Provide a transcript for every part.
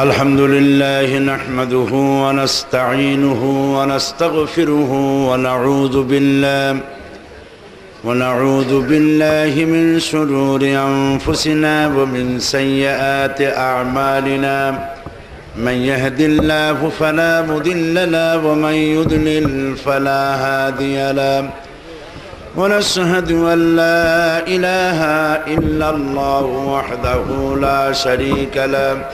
الحمد لله نحمده ونستعينه ونستغفره ونعوذ بالله من شرور أنفسنا ومن سيئات أعمالنا من يهد الله فلا مضل له ومن يضلل فلا هادي له ونشهد أن لا إله إلا الله وحده لا شريك له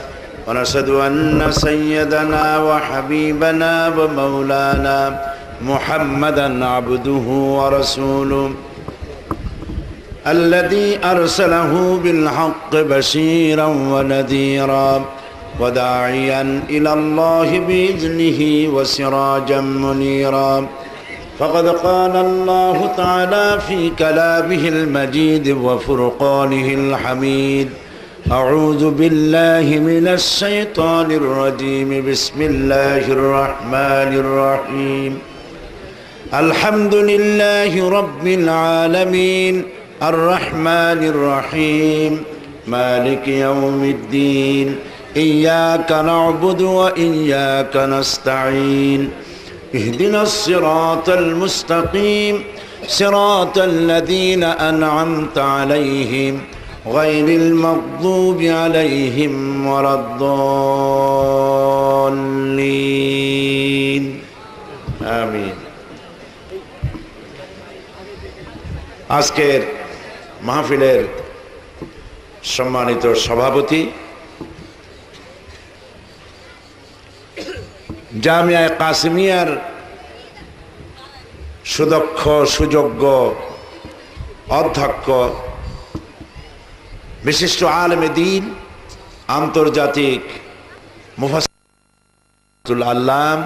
ونشهد أن سيدنا وحبيبنا ومولانا محمدا عبده ورسوله الذي أرسله بالحق بشيرا ونذيرا وداعيا إلى الله بإذنه وسراجا منيرا فقد قال الله تعالى في كلامه المجيد وفرقانه الحميد أعوذ بالله من الشيطان الرجيم بسم الله الرحمن الرحيم الحمد لله رب العالمين الرحمن الرحيم مالك يوم الدين إياك نعبد وإياك نستعين اهدنا الصراط المستقيم صراط الذين أنعمت عليهم غير المغضوب عليهم ولا الضالين آمين আজকের মাহফিলের সম্মানিত সভাপতি জামিয়া কাসিমিয়ার সুদক্ষ সুযোগ্য অধ্যক্ষ বিশিষ্ট আলেম দ্বীন আন্তর্জাতিক মুফাসসিরুল আল্লাম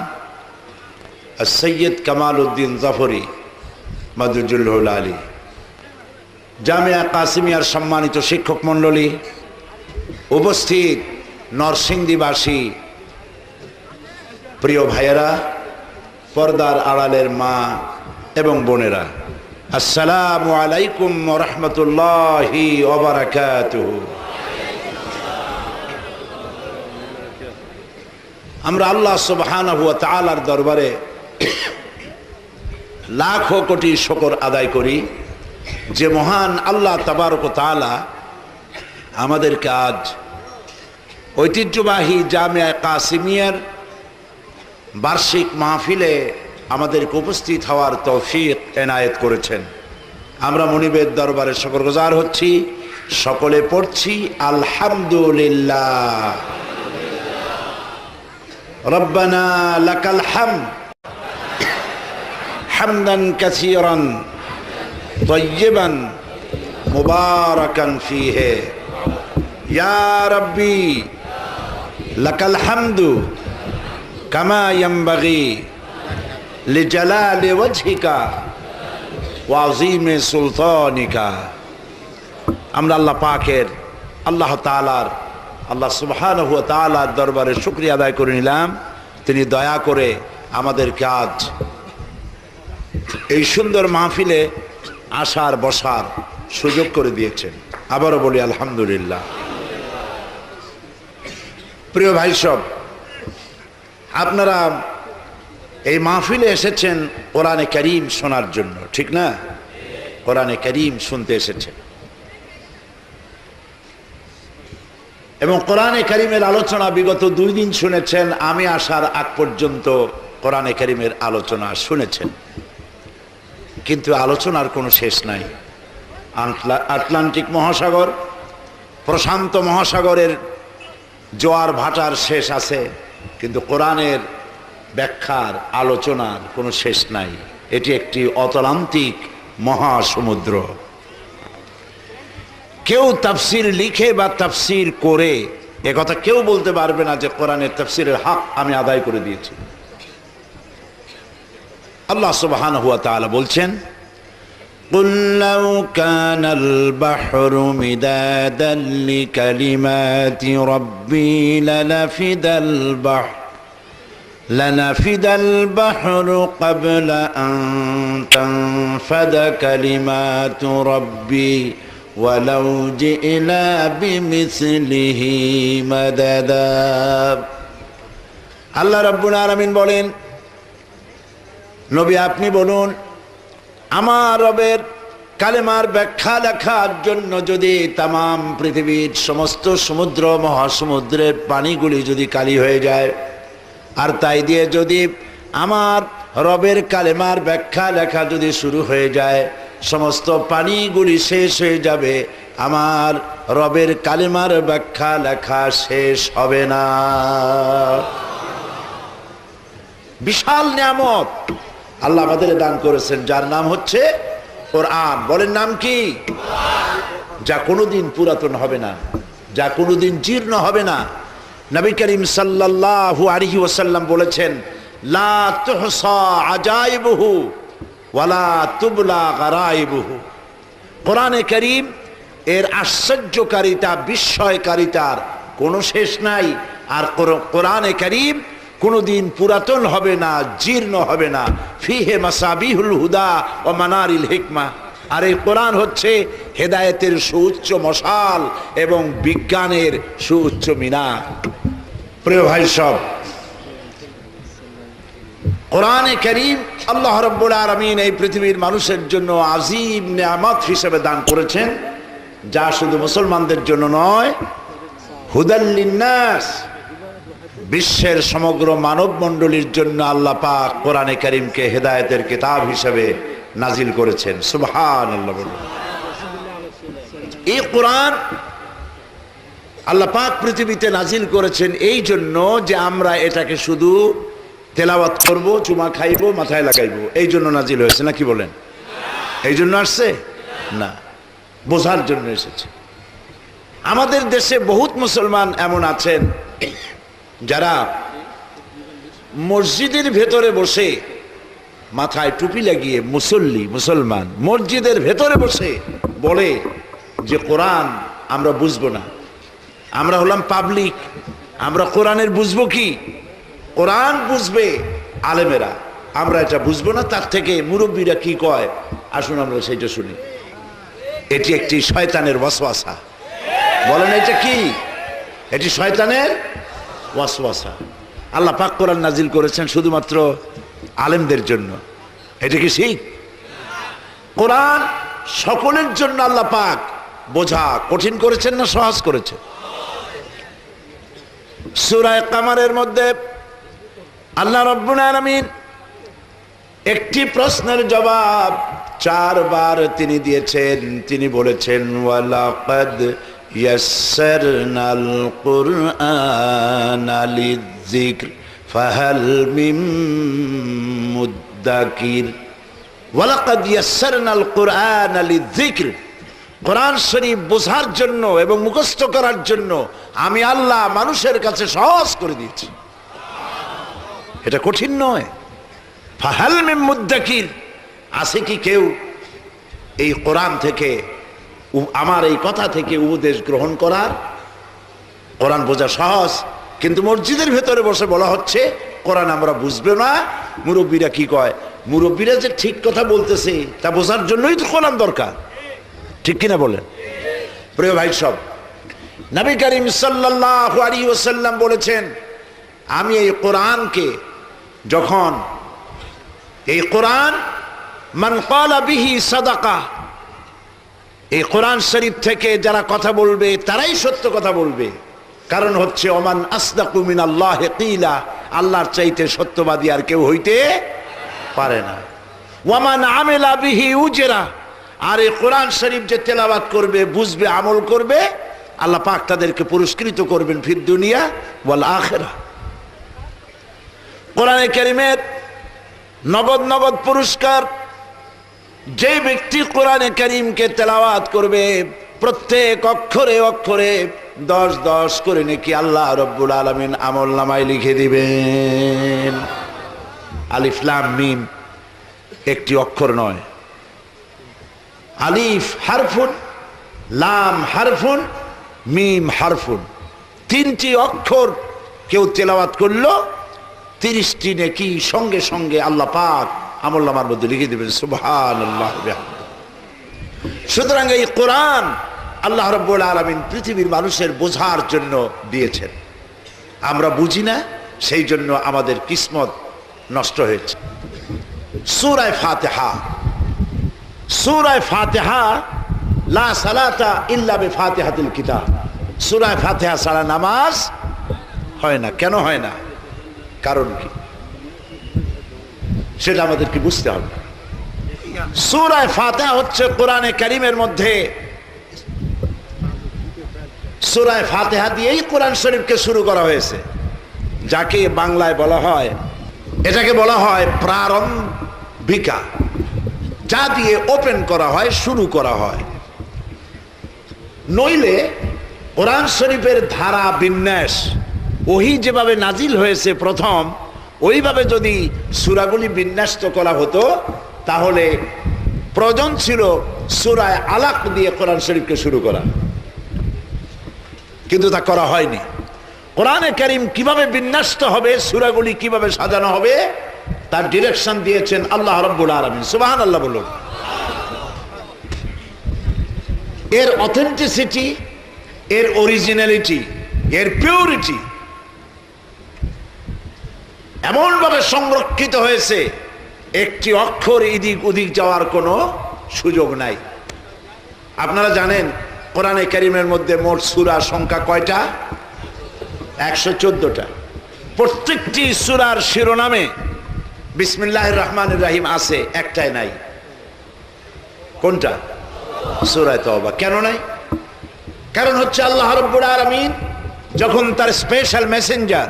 সৈয়দ কামাল উদ্দিন জাফরি মাদুজুল আলী, জামিয়া কাসিমিয়ার সম্মানিত শিক্ষক মণ্ডলী, উপস্থিত নরসিংদীবাসী প্রিয় ভাইয়েরা, পর্দার আড়ালের মা এবং বোনেরা, আসসালামু আলাইকুম ওয়া রাহমাতুল্লাহি ওয়া বারাকাতুহু। আমরা আল্লাহ সুবহানাহু ওয়া তাআলার দরবারে লাখো কোটি শুকর আদায় করি যে মহান আল্লাহ তাবারক ওয়া তাআলা আমাদেরকে আজ ঐতিহ্যবাহী জামিয়া কাসিমিয়ার বার্ষিক মাহফিলে আমাদেরকে উপস্থিত হওয়ার তৌফিক এনায়েত করেছেন। আমরা মুনিবের দরবারে শুকরগুজার হচ্ছি, সকলে পড়ছি আলহামদুলিল্লাহ। রব্বানা লাকাল হামদ হামদান কাসীরান তাইয়্যিবান মুবারাকান ফীহি ইয়া রাব্বি লাকাল হামদু কামা ইয়ানবাগি লিজালালি ওয়াজহিকা ওয়া আযীমি সুলতানিকা। আমরা আল্লাহ পাকের, আল্লাহ তাআলার, আল্লাহ সুবহানাহু ওয়া তাআলার দরবারে শুকরিয়া আদায় করে নিলাম। তিনি দয়া করে আমাদেরকে আজ এই সুন্দর মাহফিলে আসার বসার সুযোগ করে দিয়েছেন। আবারও বলি আলহামদুলিল্লাহ। প্রিয় ভাই সব, আপনারা এই মাহফিলে এসেছেন কোরআনে কারীম শোনার জন্য, ঠিক না? কোরআনে কারীম শুনতে এসেছেন এবং কোরআনে কারীমের আলোচনা বিগত 2 দিন শুনেছেন। আমি আসার আগ পর্যন্ত কোরআনে কারীমের আলোচনা শুনেছেন, কিন্তু আলোচনার কোনো শেষ নাই। আটলান্টিক মহাসাগর, প্রশান্ত মহাসাগরের জোয়ার ভাটার শেষ আছে, কিন্তু কোরআনের ব্যাখ্যার আলোচনার কোনো শেষ নাই। এটি একটি অতলান্তিক মহাসমুদ্র। কেউ তাফসির লিখে বা তাফসির করে একথা কেউ বলতে পারবে না যে কোরআনের তাফসিরের হক আমি আদায় করে দিয়েছি। আল্লাহ সুবহানাহু ওয়া তাআলা বলছেন, قُلْ لَوْ كَانَ الْبَحْرُ مِدَادًا لِكَلِمَاتِ رَبِّي لنفد البحر قبل أن تنفد كلمات ربي ওয়ালাউ জিনা বিমিসলিহি মাদাদা। আল্লাহ রাব্বুল আলামিন বলেন, নবী আপনি বলুন, আমার রবের কালেমার ব্যাখ্যা লেখার জন্য যদি তামাম পৃথিবীর সমস্ত সমুদ্র মহাসমুদ্রের পানিগুলি যদি কালি হয়ে যায়, আর তাই দিয়ে যদি আমার রবের কালেমার ব্যাখ্যা লেখা যদি শুরু হয়ে যায়, সমস্ত পানিগুলি শেষ হয়ে যাবে, আমার রবের কালেমার ব্যাখ্যা লেখা শেষ হবে না। বিশাল নিয়ামত আল্লাহ আমাদের দান করেছেন, যার নাম হচ্ছে কোরআন। বলেন নাম কি? যা কোনোদিন পুরাতন হবে না, যা কোনোদিন জীর্ণ হবে না। নবী করিম সাল্লাল্লাহু আলাইহি ওয়াসাল্লাম বলেছেন, লা তুহসা আজাইবুহু ওয়ালা তুবলা গারাইবুহু। কোরআনে কারীম এর আশ্চর্যকারিতা, বিস্ময়কারিতার কোনো শেষ নাই। আর কোরআনে কারীম কোনোদিন পুরাতন হবে না, জীর্ণ হবে না। ফিহে মাসাবিহুল হুদা ও মানারিল হিকমা। আর এই কোরআন হচ্ছে হেদায়েতের সুউচ্চ মশাল এবং বিজ্ঞানের সুউচ্চ মিনার। প্রিয় ভাই সব, কোরআনে কারীম আল্লাহ রাব্বুল আলামিন এই পৃথিবীর মানুষের জন্য আযীম নিয়ামত হিসেবে দান করেছেন, যা শুধু মুসলমানদের জন্য নয়, হুদাল লিন্নাস, বিশ্বের সমগ্র মানব মণ্ডলীর জন্য আল্লাহ পাক কোরআনে কারীমকে হেদায়েতের কিতাব হিসেবে নাজিল করেছেন। সুবহানাল্লাহ। এই কোরআন আল্লাহ পাক পৃথিবীতে নাজিল করেছেন এই জন্য যে আমরা এটাকে শুধু তেলাওয়াত করব, চুমা খাইব, মাথায় লাগাইব, এই জন্য নাজিল হয়েছে। না কি বলেন? এই জন্য আসছে না, বোঝার জন্য এসেছে। আমাদের দেশে বহুত মুসলমান এমন আছেন যারা মসজিদের ভেতরে বসে মাথায় টুপি লাগিয়ে মুসলমান মসজিদের ভেতরে বসে বলে যে কোরআন আমরা বুঝবো না, আমরা হলাম পাবলিক, আমরা কোরআনের বুঝবো কি? কোরআন বুঝবে আলেমেরা, আমরা এটা বুঝবো না, তার থেকে মুরব্বীরা কি কয় আসুন আমরা সেইটা শুনি। এটি একটি শয়তানের ওয়াসওয়াসা। বলেন এটা কি? এটি শয়তানের ওয়াসওয়াসা। আল্লাহ পাক কোরআন নাজিল করেছেন শুধুমাত্র আলেমদের জন্য। এটা কি ঠিক? কোরআন সকলের জন্য আল্লাহ পাক বোঝা কঠিন করেছেন না সহজ করেছেন? সূরা কামারের মধ্যে আল্লাহ রাব্বুল আলামিন একটি প্রশ্নের জবাব 4 বার তিনি দিয়েছেন। তিনি বলেছেন, ওয়ালাকাদ ইয়াসসারনাল কুরআনা লিযিকর ফাহাল মিন মুদ্দাকির। ওয়ালাকাদ ইয়াসসারনাল কুরআনা লিযিকর, কোরআন শরীফ বোঝার জন্য এবং মুখস্থ করার জন্য আমি আল্লাহ মানুষের কাছে সহজ করে দিয়েছি। এটা কঠিন নয়। ফাহাল মিন মুদ্দাকির, আছে কি কেউ এই কোরআন থেকে, আমার এই কথা থেকে উপদেশ গ্রহণ করার? কোরআন বোঝা সহজ, কিন্তু মসজিদের ভেতরে বসে বলা হচ্ছে কোরআন আমরা বুঝবে না। মুরব্বীরা কি কয়? মুরব্বীরা যে ঠিক কথা বলতেছে তা বোঝার জন্যই তো কোরআন দরকার, ঠিক কিনা বলেন? প্রিয় ভাই সব, নবী করিম সাল্লাল্লাহু আলাইহি ওয়াসাল্লাম বলেছেন, আমি এই কোরআনকে যখন এই কোরআন মান ক্বালা বিহি সাদাকা, এই কোরআন শরীফ থেকে যারা কথা বলবে তারাই সত্য কথা বলবে। কারণ হচ্ছে ওমান আসদাকু মিনাল্লাহি কিলা, আল্লাহর চাইতে সত্যবাদী আর কেউ হইতে পারে না। ওয়ামান আমিলা বিহি উজরা, আর এই কোরআন শরীফ যে তেলাওয়াত করবে, বুঝবে, আমল করবে, আল্লাহ পাক তাদেরকে পুরস্কৃত করবেন ফিদ দুনিয়া ওয়াল আখিরাহ। কোরআনে কারীমের নগদ পুরস্কার। যে ব্যক্তি কোরআনে কারীমকে তেলাওয়াত করবে, প্রত্যেক অক্ষরে অক্ষরে 10 করে নেকি আল্লাহ রাব্বুল আলামিন আমল নামায় লিখে দিবেন। আলিফ লাম মিম একটি অক্ষর নয়, আলিফ হারফুন, লাম হারফুন, মিম হারফুন, 3টি অক্ষর কেউ তেলাওয়াত করলো 30টি নেকি সঙ্গে সঙ্গে আল্লাহ পাক আমল নামার মধ্যে লিখে দেবেন। সুবহানাল্লাহ। সুতরাং এই কোরআন আল্লাহ রাব্বুল আলামিন পৃথিবীর মানুষের বোঝার জন্য দিয়েছেন। আমরা বুঝি না, সেই জন্য আমাদের কিসমত নষ্ট হয়েছে। সূরা ফাতিহা, সূরা ফাতিহা লা সালাতা ইল্লা বিফাতিহাতিল কিতাব। সূরা ফাতিহা ছাড়া নামাজ হয় না। কেন হয় না? কারণ কি সেটা আমাদেরকে বুঝতে হবে। সূরা ফাতিহা হচ্ছে কোরআনে কারীমের মধ্যে, সূরা ফাতিহা দিয়েই কোরআন শরীফকে শুরু করা হয়েছে, যাকে বাংলায় বলা হয়, এটাকে বলা হয় প্রারম্ভিকা, যা দিয়ে ওপেন করা হয়, শুরু করা হয়। নইলে কোরআন শরীফের ধারা বিন্যাস ওহি যেভাবে নাজিল হয়েছে প্রথম, ওইভাবে যদি সূরাগুলি বিন্যস্ত করা হতো তাহলে প্রয়োজন ছিল সূরা আলাক দিয়ে কোরআন শরীফকে শুরু করা, কিন্তু তা করা হয়নি। কোরআনে কারীম কিভাবে বিন্যস্ত হবে, সূরাগুলি কিভাবে সাজানো হবে, তার ডিরেকশন দিয়েছেন আল্লাহ রাব্বুল আলামিন। সুবহানাল্লাহ বলুন। এর অথেন্টিসিটি, এর অরিজিনালিটি, এর পিউরিটি এমনভাবে সংরক্ষিত হয়েছে, একটি অক্ষর এদিক ওদিক যাওয়ার কোনো সুযোগ নাই। আপনারা জানেন কোরআনে কারীমের মধ্যে মোট সূরা সংখ্যা কয়টা? 114টা। প্রত্যেকটি সূরার শিরোনামে বিসমিল্লাহির রহমানির রহিম আছে, একটাই নাই। কোনটা? সূরা তওবা। কেন নাই? কারণ হচ্ছে আল্লাহ রাব্বুল আলামিন যখন তার স্পেশাল মেসেঞ্জার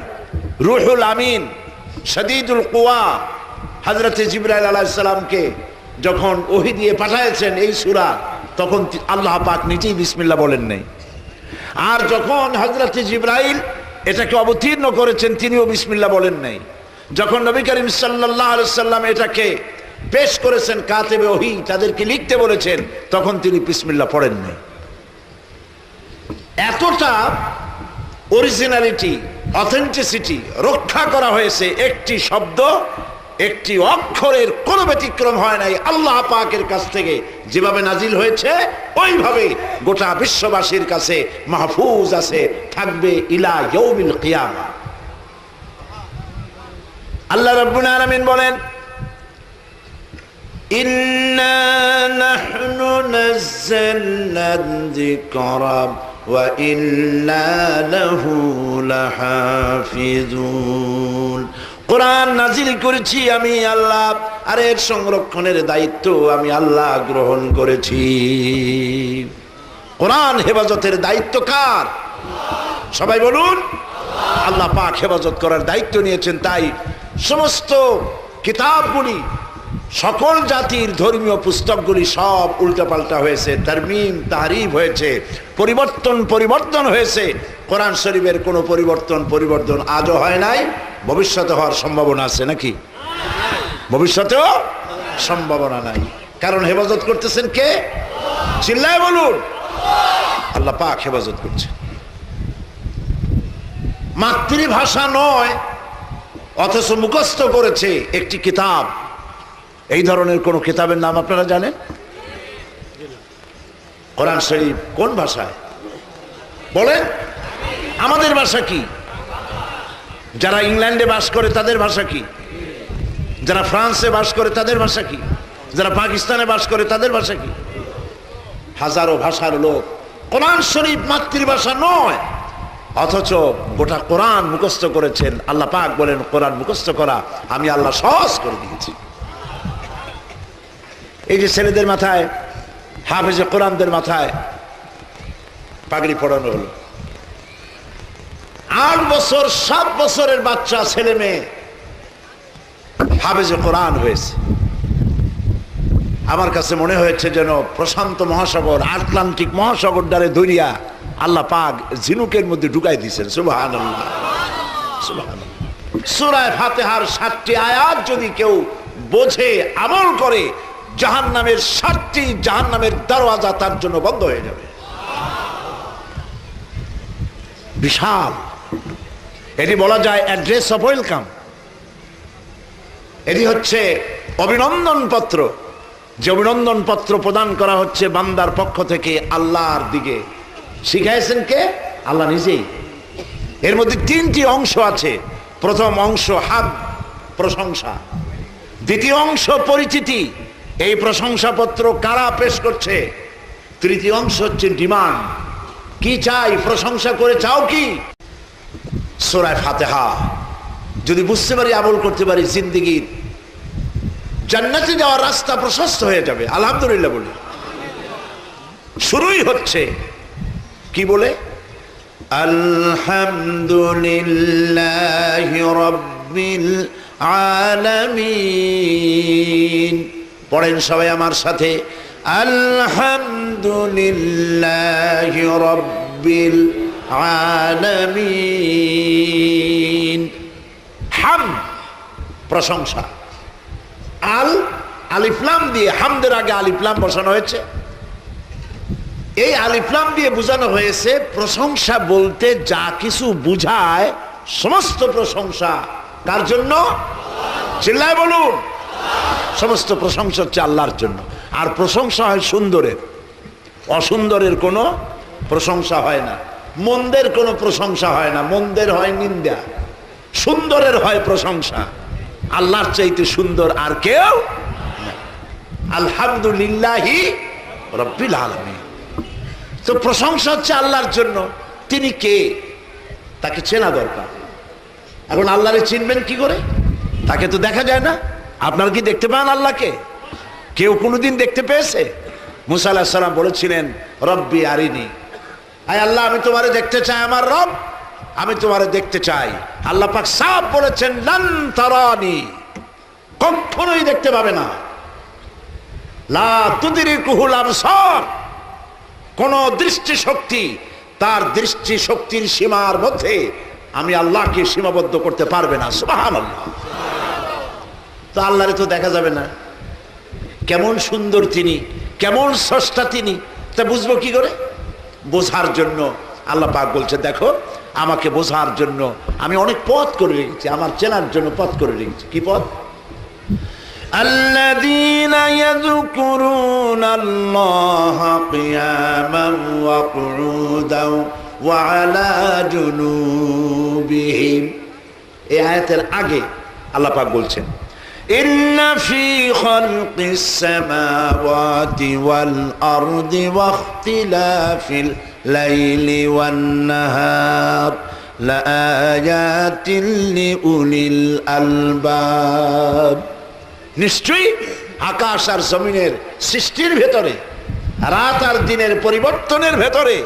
রুহুল আমিন শাদীদুল কুওয়া হযরত জিবরাইল আলাইহিস সালামকে যখন ওহী দিয়ে পাঠিয়েছেন এই সূরা, তখন আল্লাহ পাক নিজেই বিসমিল্লাহ বলেন নাই। আর যখন হযরত জিবরাইল এটাকে অবতীর্ণ করেছেন, তিনিও বিসমিল্লাহ বলেন নাই। যখন নবী করিম সাল্লাল্লাহু আলাইহি সাল্লাম এটাকে পেশ করেছেন কাতেবে ওহী, তাদেরকে লিখতে বলেছেন, তখন তিনি বিসমিল্লাহ পড়েন নাই। এতটা অরিজিনালিটি, অথেন্টিসিটি রক্ষা করা হয়েছে। একটি শব্দ, একটি অক্ষরের কোনো ব্যতিক্রম হয় নাই। আল্লাহ পাকের কাছ থেকে যেভাবে নাজিল হয়েছে ওইভাবে গোটা বিশ্ববাসীর কাছে মাহফুজ আছে, থাকবে ইলা ইয়াউমিল কিয়ামা। আল্লাহ রাব্বুল আলামিন বলেন, ইন্না নাহনু নাযালনা যিকরা ওয়া ইন্না লাহু লাহাফিজুন। কোরআন নাজিল করেছি আমি আল্লাহ, আর এর সংরক্ষণের দায়িত্ব আমি আল্লাহ গ্রহণ করেছি। কোরআন হেফাজতের দায়িত্ব কার? সবাই বলুন। আল্লাহ পাক হেফাজত করার দায়িত্ব নিয়েছেন। তাই সমস্ত কিতাবগুলি, সকল জাতির ধর্মীয় পুস্তকগুলি সব উল্টাপাল্টা হয়েছে, তারমিম তাহরিফ হয়েছে, পরিবর্তন হয়েছে। কোরআন শরীফের কোনো পরিবর্তন আজও হয় নাই, ভবিষ্যতে হওয়ার সম্ভাবনা আছে নাকি? ভবিষ্যতেও সম্ভাবনা নাই। কারণ হেফাজত করতেছেন কে? চিল্লায় বলুন। আল্লাহ পাক হেফাজত করছে। মাতৃভাষা নয়, অথচ মুখস্থ করেছে একটি কিতাব। এই ধরনের কোন কিতাবের নাম আপনারা জানেন? কোরআন শরীফ কোন ভাষায় বলেন? আমাদের ভাষা কি? যারা ইংল্যান্ডে বাস করে তাদের ভাষা কি? যারা ফ্রান্সে বাস করে তাদের ভাষা কি? যারা পাকিস্তানে বাস করে তাদের ভাষা কি? হাজারো ভাষার লোক। কোরআন শরীফ মাতৃভাষা নয়, অথচ গোটা কোরআন মুখস্থ করেছেন। আল্লাহ পাক বলেন, কোরআন মুখস্থ করা আমি আল্লাহ সহজ করে দিয়েছি। এই যে ছেলেদের মাথায়, হাফেজে কোরআনদের মাথায় পাগড়ি পড়ানো হলো, 8 বছর 7 বছরের বাচ্চা ছেলে মেয়ে হাফেজে কোরআন হয়েছে। আমার কাছে মনে হয়েছে যেন প্রশান্ত মহাসাগর, আটলান্টিক মহাসাগর দ্বারে দরিয়া আল্লাহ পাক ঝিনুকের মধ্যে ঢুকাই দিয়েছেন। সুবহানাল্লাহ, সুবহানাল্লাহ। সূরা ফাতিহার 7টি আয়াত যদি কেউ বোঝে, আমল করে, জাহান্নামের 7টি জাহান্নামের দরওয়াজা তার জন্য বন্ধ হয়ে যাবে। বিশাল, এটি বলা যায় অ্যাড্রেস অফ ওয়েলকাম। এটি হচ্ছে অভিনন্দন পত্র। যে অভিনন্দন পত্র প্রদান করা হচ্ছে বান্দার পক্ষ থেকে আল্লাহর দিকে, শিখাইছেন কে? আল্লাহ নিজেই। এর মধ্যে তিনটি অংশ আছে। প্রথম অংশ হাদ, প্রশংসা। দ্বিতীয় অংশ পরিচিতি, এই প্রশংসাপত্র কারা পেশ করছে। তৃতীয় অংশ হচ্ছে ডিমান্ড, কি চাই, প্রশংসা করে চাও কি। সূরা ফাতিহা যদি বুঝতে পারি, আমল করতে পারি, জিন্দেগীর জান্নাতে যাওয়ার রাস্তা প্রশস্ত হয়ে যাবে। আলহামদুলিল্লাহ বলি। শুরুই হচ্ছে কি বলে? আলহামদুলিল্লাহি রাব্বিল আলামিন। পড়েন সবাই আমার সাথে, আলহামদুলিল্লাহি রাব্বিল আলামিন। হামদ প্রশংসা। আলিফলাম দিয়ে, হামদের আগে আলিফলাম বসানো হয়েছে। এই আলিফলাম দিয়ে বোঝানো হয়েছে প্রশংসা বলতে যা কিছু বুঝায় সমস্ত প্রশংসা কার জন্য? চিল্লায় বলুন। সমস্ত প্রশংসা হচ্ছে আল্লাহর জন্য। আর প্রশংসা হয় সুন্দরের, অসুন্দরের কোনো প্রশংসা হয় না। মন্দের কোনো প্রশংসা হয় না, মন্দের হয় নিন্দা। সুন্দরের হয় প্রশংসা। আল্লাহর চাইতে সুন্দর আর কেউ না। আলহামদুলিল্লাহি রাব্বিল আলামিন। তো প্রশংসা হচ্ছে আল্লাহর জন্য। তিনি কে তাকে চেনা দরকার। এখন আল্লাহরে চিনবেন কি করে? তাকে তো দেখা যায় না। আপনারা কি দেখতে পান আল্লাহকে? কেউ কোনোদিন দেখতে পেয়েছে? মুসা আলাইহিস সালাম বলেছিলেন, রব্বি আরিনি, আয় আল্লাহ আমি তোমারে দেখতে চাই, আমার রব আমি তোমারে দেখতে চাই। আল্লাহ পাক সাফ বলেছেন, লান তারানি, কখনোই দেখতে পাবে না। লা তুদরিকুহুল আবসার, কোন দৃষ্টি শক্তি তার দৃষ্টি শক্তির সীমার মধ্যে আমি আল্লাহকে সীমাবদ্ধ করতে পারবে না। সুবহানাল্লাহ। তো আল্লাহরে তো দেখা যাবে না। কেমন সুন্দর তিনি, কেমন স্রষ্টা তিনি, তা বুঝবো কি করে? বোঝার জন্য আল্লাহ পাক বলছে, দেখো আমাকে বোঝার জন্য আমি অনেক পথ করে রেখেছি, আমার চেনার জন্য পথ করে রেখেছি। কি পথ? الذين يذكرون الله قياما وقعودا وعلى جنوبهم। এই আয়াতের আগে আল্লাহ পাক বলছেন, إن في خلق السماوات والأرض واختلاف الليل والنهار لآيات لأولي الألباب। নিশ্চয়ই আকাশ আর জমিনের সৃষ্টির ভেতরে, রাত আর দিনের পরিবর্তনের ভেতরে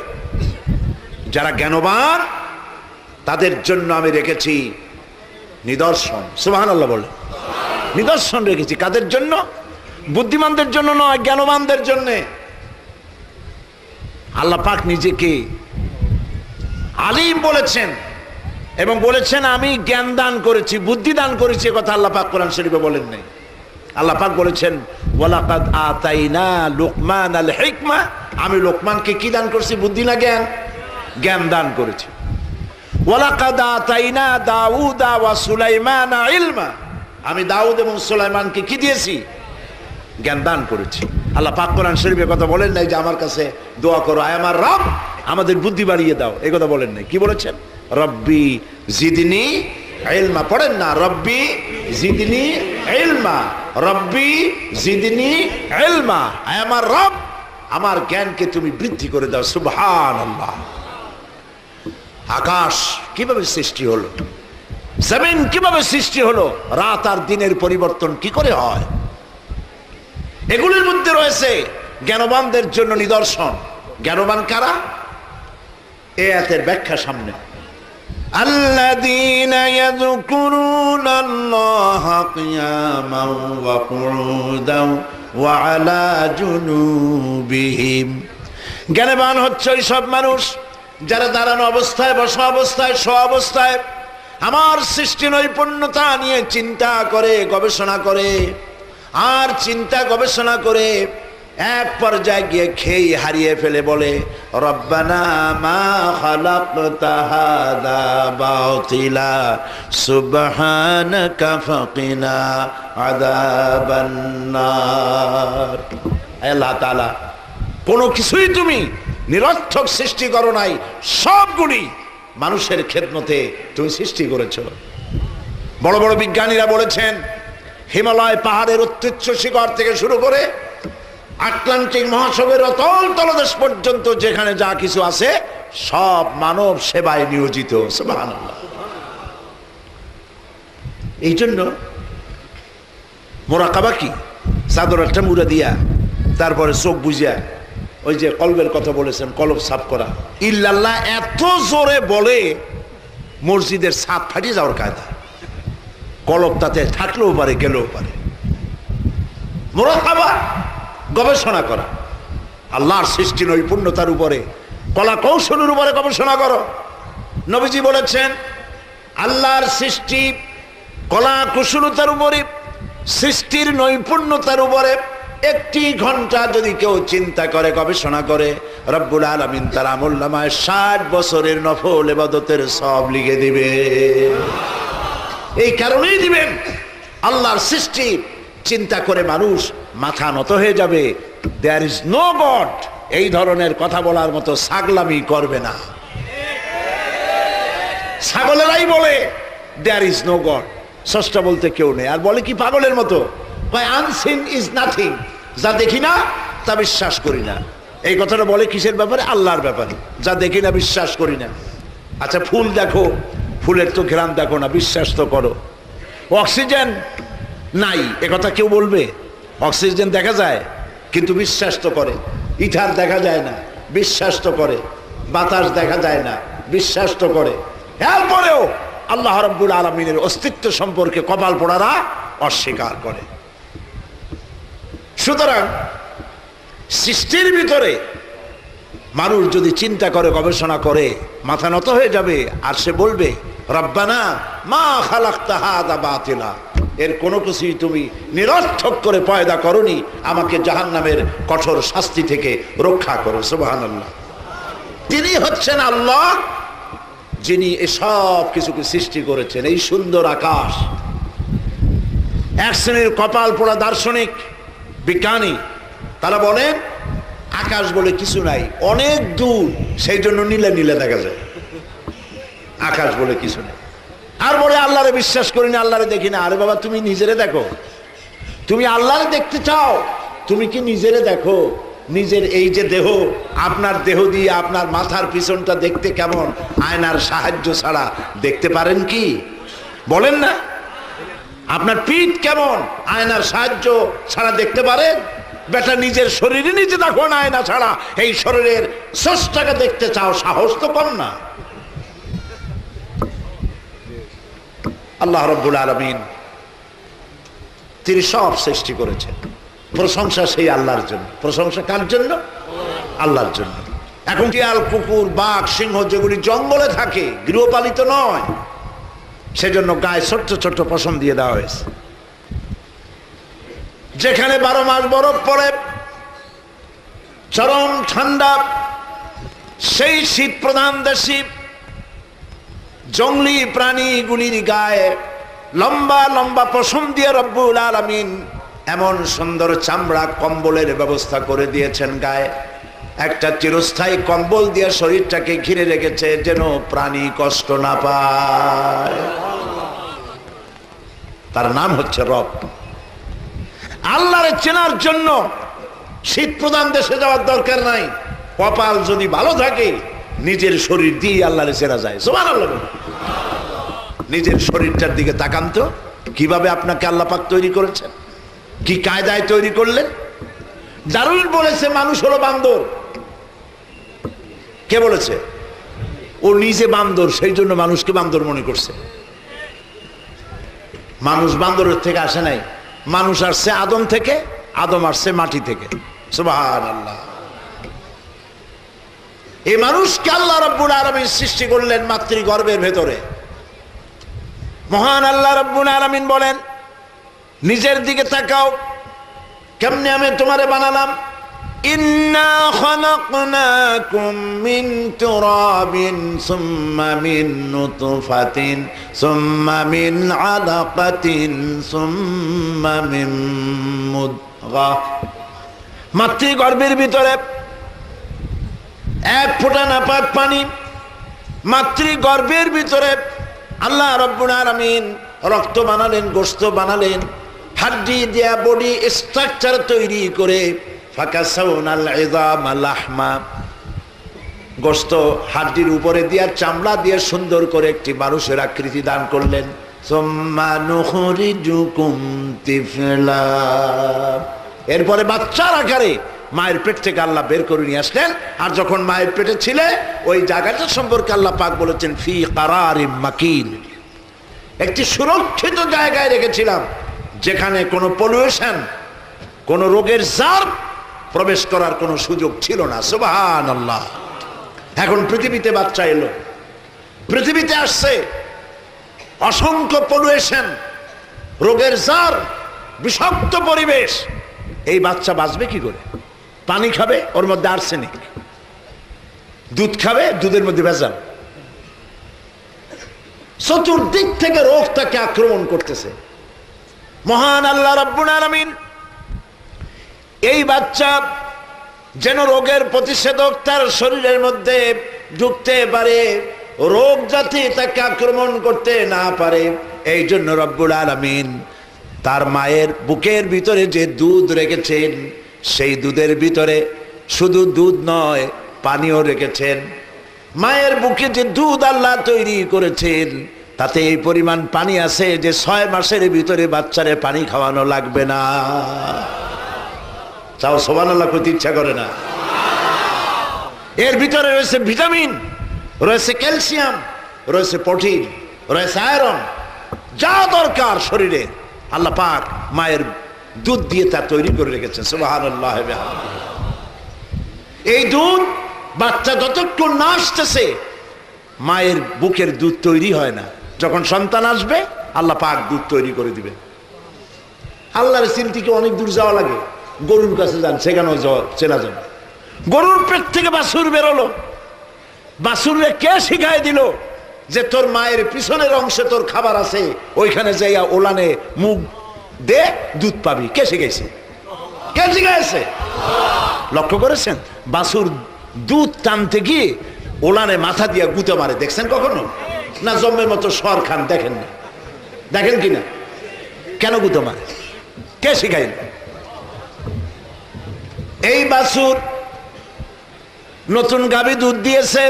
যারা জ্ঞানবান তাদের জন্য আমি রেখেছি নিদর্শন। সুবহানাল্লাহ বলে। নিদর্শন রেখেছি কাদের জন্য? বুদ্ধিমানদের জন্য নয়, জ্ঞানবানদের জন্য। আল্লাহ পাক নিজেকে আলিম বলেছেন এবং বলেছেন আমি জ্ঞান দান করেছি, বুদ্ধি দান করেছি। কথা আল্লাহ পাক কোরআন শরীফে বলেন নাই। আল্লাহ পাক বলেছেন, ওয়ালাকাদ আতাইনা লুকমানাল হিকমা, আমি লোকমানকে কি দান করেছি? বুদ্ধি না জ্ঞান? জ্ঞান দান করেছি। ওয়ালাকাদ আতাইনা দাউদা ওয়া সুলাইমানা ইলমা, আমি দাউদ এবং সুলাইমানকে কি দিয়েছি? জ্ঞান দান করেছি। আল্লাহ পাক কোরআন শরীফে কথা বলেন নাই যে আমার কাছে দোয়া করো, আয় আমার রব আমাদের বুদ্ধি বাড়িয়ে দাও, এই কথা বলেন নাই। কি বলেছেন? রব্বি জিদনি ইলমা। পড়েন না, রব্বি জিদনি ইলমা, রব্বি জিদনি ইলমা, আয় আমার রব আমার জ্ঞানকে তুমি বৃদ্ধি করে দাও। সুবহানাল্লাহ। আকাশ কিভাবে সৃষ্টি হলো, জমিন কিভাবে সৃষ্টি হলো, রাত আর দিনের পরিবর্তন কি করে হয়, এগুলির মধ্যে রয়েছে জ্ঞানবানদের জন্য নিদর্শন। জ্ঞানবান কারা? এই আয়াতের ব্যাখ্যা সামনে। আল্লাযীনা ইয়াযকুরুনাল্লাহা কিয়ামান ওয়া কুউদান ওয়া আলা জুনুবিহিম। জ্ঞানবান হচ্ছে ওই সব মানুষ যারা দাঁড়ানো অবস্থায়, বসা অবস্থায়, শোয়া অবস্থায় আমার সৃষ্টি নৈপুণ্যতা নিয়ে চিন্তা করে, গবেষণা করে। আর চিন্তা গবেষণা করে এক পর্যায়ে গিয়ে খেয়ে হারিয়ে ফেলে বলে রব্বানা মা খালাকতা হাযা বাতিলা সুবহানাকা ফাকিনা আযাবান নার। আল্লাহ তাআলা কোনো কিছুই তুমি নিরর্থক সৃষ্টি করো নাই, সবগুলি মানুষের খেদমতে তুমি সৃষ্টি করেছো। বড় বড় বিজ্ঞানীরা বলেছেন হিমালয় পাহাড়ের উচ্চ শিখর থেকে শুরু করে আটলান্টিক মহাসাগরের অতল তলদেশ পর্যন্ত যেখানে যা কিছু আছে সব মানব সেবায় নিয়োজিত। সুবহানাল্লাহ। এই জন্য মোরাকাবা কি? চাদর একটা মুড়া দিয়া তারপরে চোখ বুঝিয়া ওই যে কলবের কথা বলেছেন, কলব সাফ করা। ইল্লাল্লাহ এত জোরে বলে মসজিদের ছাদ ফাটিয়ে যাওয়ার কায়দা। কলব তাতে থাকলেও পারে, গেলেও পারে। মোরাকাবা গবেষণা করা, আল্লাহর সৃষ্টি নৈপুণ্যতার উপরে, কলা কৌশলের উপরে গবেষণা করো। নবীজি বলেছেন আল্লাহর সৃষ্টি কলা কুশলতার উপরে, সৃষ্টির নৈপুণ্যতার উপরে 1 ঘন্টা যদি কেউ চিন্তা করে, গবেষণা করে, রব্বুল আলামিন তার আমলনামায় 60 বছরের নফল ইবাদতের সওয়াব লিখে দিবে। এই কারণেই দিবেন, আল্লাহর সৃষ্টি চিন্তা করে মানুষ মাথা নত হয়ে যাবে। দেয়ার ইজ নো গড, এই ধরনের কথা বলার মতো ছাগলামি করবে না। ছাগলেরাই বলে দেয়ার ইজ নো গড, স্রষ্টা বলতে কেউ নেই। আর বলে কি পাগলের মতো, আনসিন ইজ নাথিং, যা দেখি না তা বিশ্বাস করি না। এই কথাটা বলে কিসের ব্যাপারে? আল্লাহর ব্যাপারে। যা দেখি না বিশ্বাস করি না। আচ্ছা ফুল দেখো, ফুলের তো ঘ্রাণ দেখো না, বিশ্বাস তো করো। অক্সিজেন নাই এ কথা কেউ বলবে? অক্সিজেন দেখা যায় কিন্তু বিশ্বাস তো করে। ইথার দেখা যায় না, বিশ্বাস তো করে। বাতাস দেখা যায় না, বিশ্বাস তো করে। এরপরেও আল্লাহ রাব্বুল আলামিনের অস্তিত্ব সম্পর্কে কপাল পোড়ারা অস্বীকার করে। সুতরাং সৃষ্টির ভিতরে মানুষ যদি চিন্তা করে, গবেষণা করে, মাথা নত হয়ে যাবে। আর সে বলবে রব্বানা মা খালাকতা হাযা বাতিলা, এর কোনো কিছুই তুমি নিরর্থক করে পয়দা করনি, আমাকে জাহান্নামের কঠোর শাস্তি থেকে রক্ষা করো। সুবহানাল্লাহ। তিনি হচ্ছেন আল্লাহ যিনি এসব কিছুকে সৃষ্টি করেছেন। এই সুন্দর আকাশ, এক শ্রেণীর কপাল পোড়া দার্শনিক বিজ্ঞানী তারা বলেন আকাশ বলে কিছু নাই, অনেক দূর, সেই জন্য নীলে নীলে দেখা যায়। আকাশ বলে কিছু নেই। আর বলে আল্লাহরে বিশ্বাস করি না, আল্লাহরে দেখি না। আরে বাবা, তুমি নিজেরে দেখো। তুমি আল্লাহরে দেখতে চাও, তুমি কি নিজেরে দেখো? নিজের এই যে দেহ, আপনার দেহ দিয়ে আপনার মাথার পিছনটা দেখতে কেমন, আয়নার সাহায্য ছাড়া দেখতে পারেন কি? বলেন না। আপনার পিঠ কেমন, আয়নার সাহায্য ছাড়া দেখতে পারেন? বেটা নিজের শরীরে নিজে দেখো না, আয়না ছাড়া। এই শরীরের স্রষ্টাকে দেখতে চাও, সাহস তো কম না। আল্লাহ রাব্বুল আলামিন তিনি সব সৃষ্টি করেছেন। প্রশংসা সেই আল্লাহর জন্য। প্রশংসা কার জন্য? আল্লাহর জন্য। এখন শিয়াল, কুকুর, বাঘ, সিংহ যেগুলি জঙ্গলে থাকে, গৃহপালিত নয়, সেজন্য গায়ে ছোট্ট ছোট্ট পশম দিয়ে দেওয়া হয়েছে। যেখানে 12 মাস বরফ পড়ে, চরম ঠান্ডা, সেই শীত প্রধান দেশে জঙ্গলি প্রাণীগুলির গায়ে লম্বা লম্বা পশম দিয়ে রব্বুল আলামিন এমন সুন্দর চামড়া কম্বলের ব্যবস্থা করে দিয়েছেন। গায়ে একটা চিরস্থায়ী কম্বল দিয়ে শরীরটাকে ঘিরে রেখেছে, যেন প্রাণী কষ্ট না পায়। তার নাম হচ্ছে রব। আল্লাহরে চেনার জন্য শীত প্রধান দেশে যাওয়ার দরকার নাই। কপাল যদি ভালো থাকে, নিজের শরীর দিয়ে আল্লাহরে চেনা যায়। সুবহানাল্লাহ। নিজের শরীরটার দিকে তাকান তো, কিভাবে আপনাকে আল্লাহ পাক তৈরি করেছেন, কি কায়দায় তৈরি করলেন। দারুণ বলেছে মানুষ হলো বান্দর। কে বলেছে? ও নিজে বান্দর, সেই জন্য মানুষকে বান্দর মনে করছে। মানুষ বান্দরের থেকে আসে নাই, মানুষ আসছে আদম থেকে, আদম আসছে মাটি থেকে। সুবহানাল্লাহ। এই মানুষকে আল্লাহ রাব্বুল আলামিন সৃষ্টি করলেন মাতৃগর্ভের ভেতরে। মহান আল্লাহ রাব্বুল আলামিন বলেন নিজের দিকে তাকাও, কেমনে আমি তোমারে বানালাম। ইন্না খালাকনাকুম মিন তুরাবিন সুম্মা মিন নুতফাতিন সুম্মা মিন আলাকাতিন সুম্মা মিন মুদগা। মাতৃগর্ভের ভিতরে এক ফোঁটা নাপাক পানি, মাতৃগর্ভের ভিতরে আল্লাহ রাব্বুল আলামিন রক্ত বানালেন, গোশত বানালেন, হাড্ডি দিয়া বডি স্ট্রাকচার তৈরি করে ফাকাসাউনাল ইযামা লাহমা, গোশত হাড্ডির উপরে দিয়া চামড়া দিয়ে সুন্দর করে একটি মানুষের আকৃতি দান করলেন। সুম্মা নুখরিজুকুম তিফলা, এরপরে বাচ্চার আকারে মায়ের পেট থেকে আল্লাহ বের করে নিয়ে আসলেন। আর যখন মায়ের পেটে ছিলে ওই জায়গাটা সম্পর্কে আল্লাহ পাক বলেছেন ফি কারারিম মাকিন, একটি সুরক্ষিত জায়গায় রেখেছিলাম যেখানে কোনো পলিউশন, কোনো রোগের জার প্রবেশ করার কোনো সুযোগ ছিল না। সুবহানাল্লাহ। এখন পৃথিবীতে বাচ্চা এলো, পৃথিবীতে আসছে, অসংখ্য পলিউশন, রোগের জার, বিষাক্ত পরিবেশ, এই বাচ্চা বাঁচবে কি করে? পানি খাবে, ওর মধ্যে আর্সেনিক, দুধ খাবে, দুধের মধ্যে ভেজাল, চতুর্দিক থেকে রোগ তাকে আক্রমণ করতেছে। মহান আল্লাহ রাব্বুল আলামিন এই বাচ্চা যেন রোগের প্রতিষেধক তার শরীরের মধ্যে ঢুকতে পারে, রোগ যাতে তাকে আক্রমণ করতে না পারে, এই জন্য রব্বুল আলামিন তার মায়ের বুকের ভিতরে যে দুধ রেখেছেন সেই দুধের ভিতরে শুধু দুধ নয় পানিও রেখেছেন। মায়ের বুকে যে দুধ আল্লাহ তৈরি করেছেন তাতে এই পরিমাণ পানি আছে যে 6 মাসের ভিতরে বাচ্চারে পানি খাওয়ানো লাগবে না। চাও সুবহানাল্লাহ কইতে ইচ্ছা করে না? এর ভিতরে রয়েছে ভিটামিন, রয়েছে ক্যালসিয়াম, রয়েছে প্রোটিন, রয়েছে আয়রন, যা দরকার শরীরে আল্লাহ পাক মায়ের দুধ দিয়ে তা তৈরি করে রেখেছেন। সুবহানাল্লাহ। এই দুধ বাচ্চা যতক্ষণ না আসতেছে মায়ের বুকের দুধ তৈরি হয় না। যখন সন্তান আসবে আল্লাহ পাক দুধ তৈরি করে দিবেন। আল্লাহর চিনতে কি অনেক দূর যাওয়া লাগে? গরুর কাছে যান, সেখানেও চেনা যাবে। গরুর পেট থেকে বাছুর বেরোলো, বাছুরে কে শিখাই দিল যে তোর মায়ের পিছনের অংশে তোর খাবার আছে, ওইখানে যাইয়া ওলানে মুখ দে, দুধ পাবি? কে শিখাইছে? কে শিখাইছে? লক্ষ্য করেছেন? বাছুর দুধ টানতে গিয়ে ওলানে মাথা দিয়া গুঁতে মারে, দেখছেন কখনো? না জম্মের মতো সর খান দেখেন না? দেখেন কিনা? কেন গুঁতে মারে? কে শিখাইল? এই বাছুর নতুন গাভী দুধ দিয়েছে,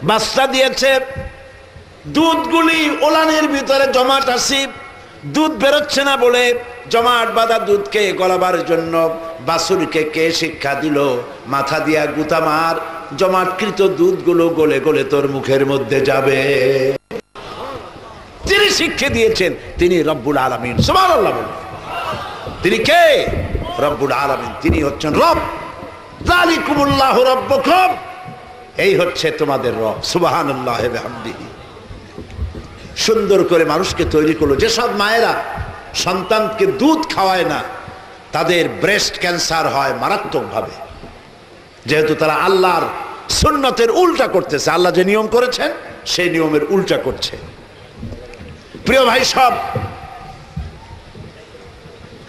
বাচ্চা দিয়েছে, দুধগুলি ওলানের ভিতরে জমাট আছে, দুধ বেরোচ্ছে না বলে জমাট বাঁধা দুধকে গলাবার জন্য বাছুরকে কে শিক্ষা দিল? মাথা দিয়া গুতা মার, জমাটকৃত দুধগুলো গলে গলে তোর মুখের মধ্যে যাবে। যিনি শিক্ষা দিয়েছেন তিনি রব্বুল আলামিন। সুবহানাল্লাহ বলুন। তিনি কে? রব্বুল আলামিন। তিনি হচ্ছেন রব। যালিকুমুল্লাহু রাব্বুকুম, এই হচ্ছে তোমাদের রব। সুবহানাল্লাহ ওয়া বিহামদিহি। সুন্দর করে মানুষকে তৈরি করলো। যেসব মায়েরা সন্তানকে দুধ খাওয়ায় না তাদের ব্রেস্ট ক্যান্সার হয় মারাত্মকভাবে, যেহেতু তারা আল্লাহর সুন্নতের উল্টা করতেছে। আল্লাহ যে নিয়ম করেছেন সেই নিয়মের উল্টা করছে। প্রিয় ভাই সব,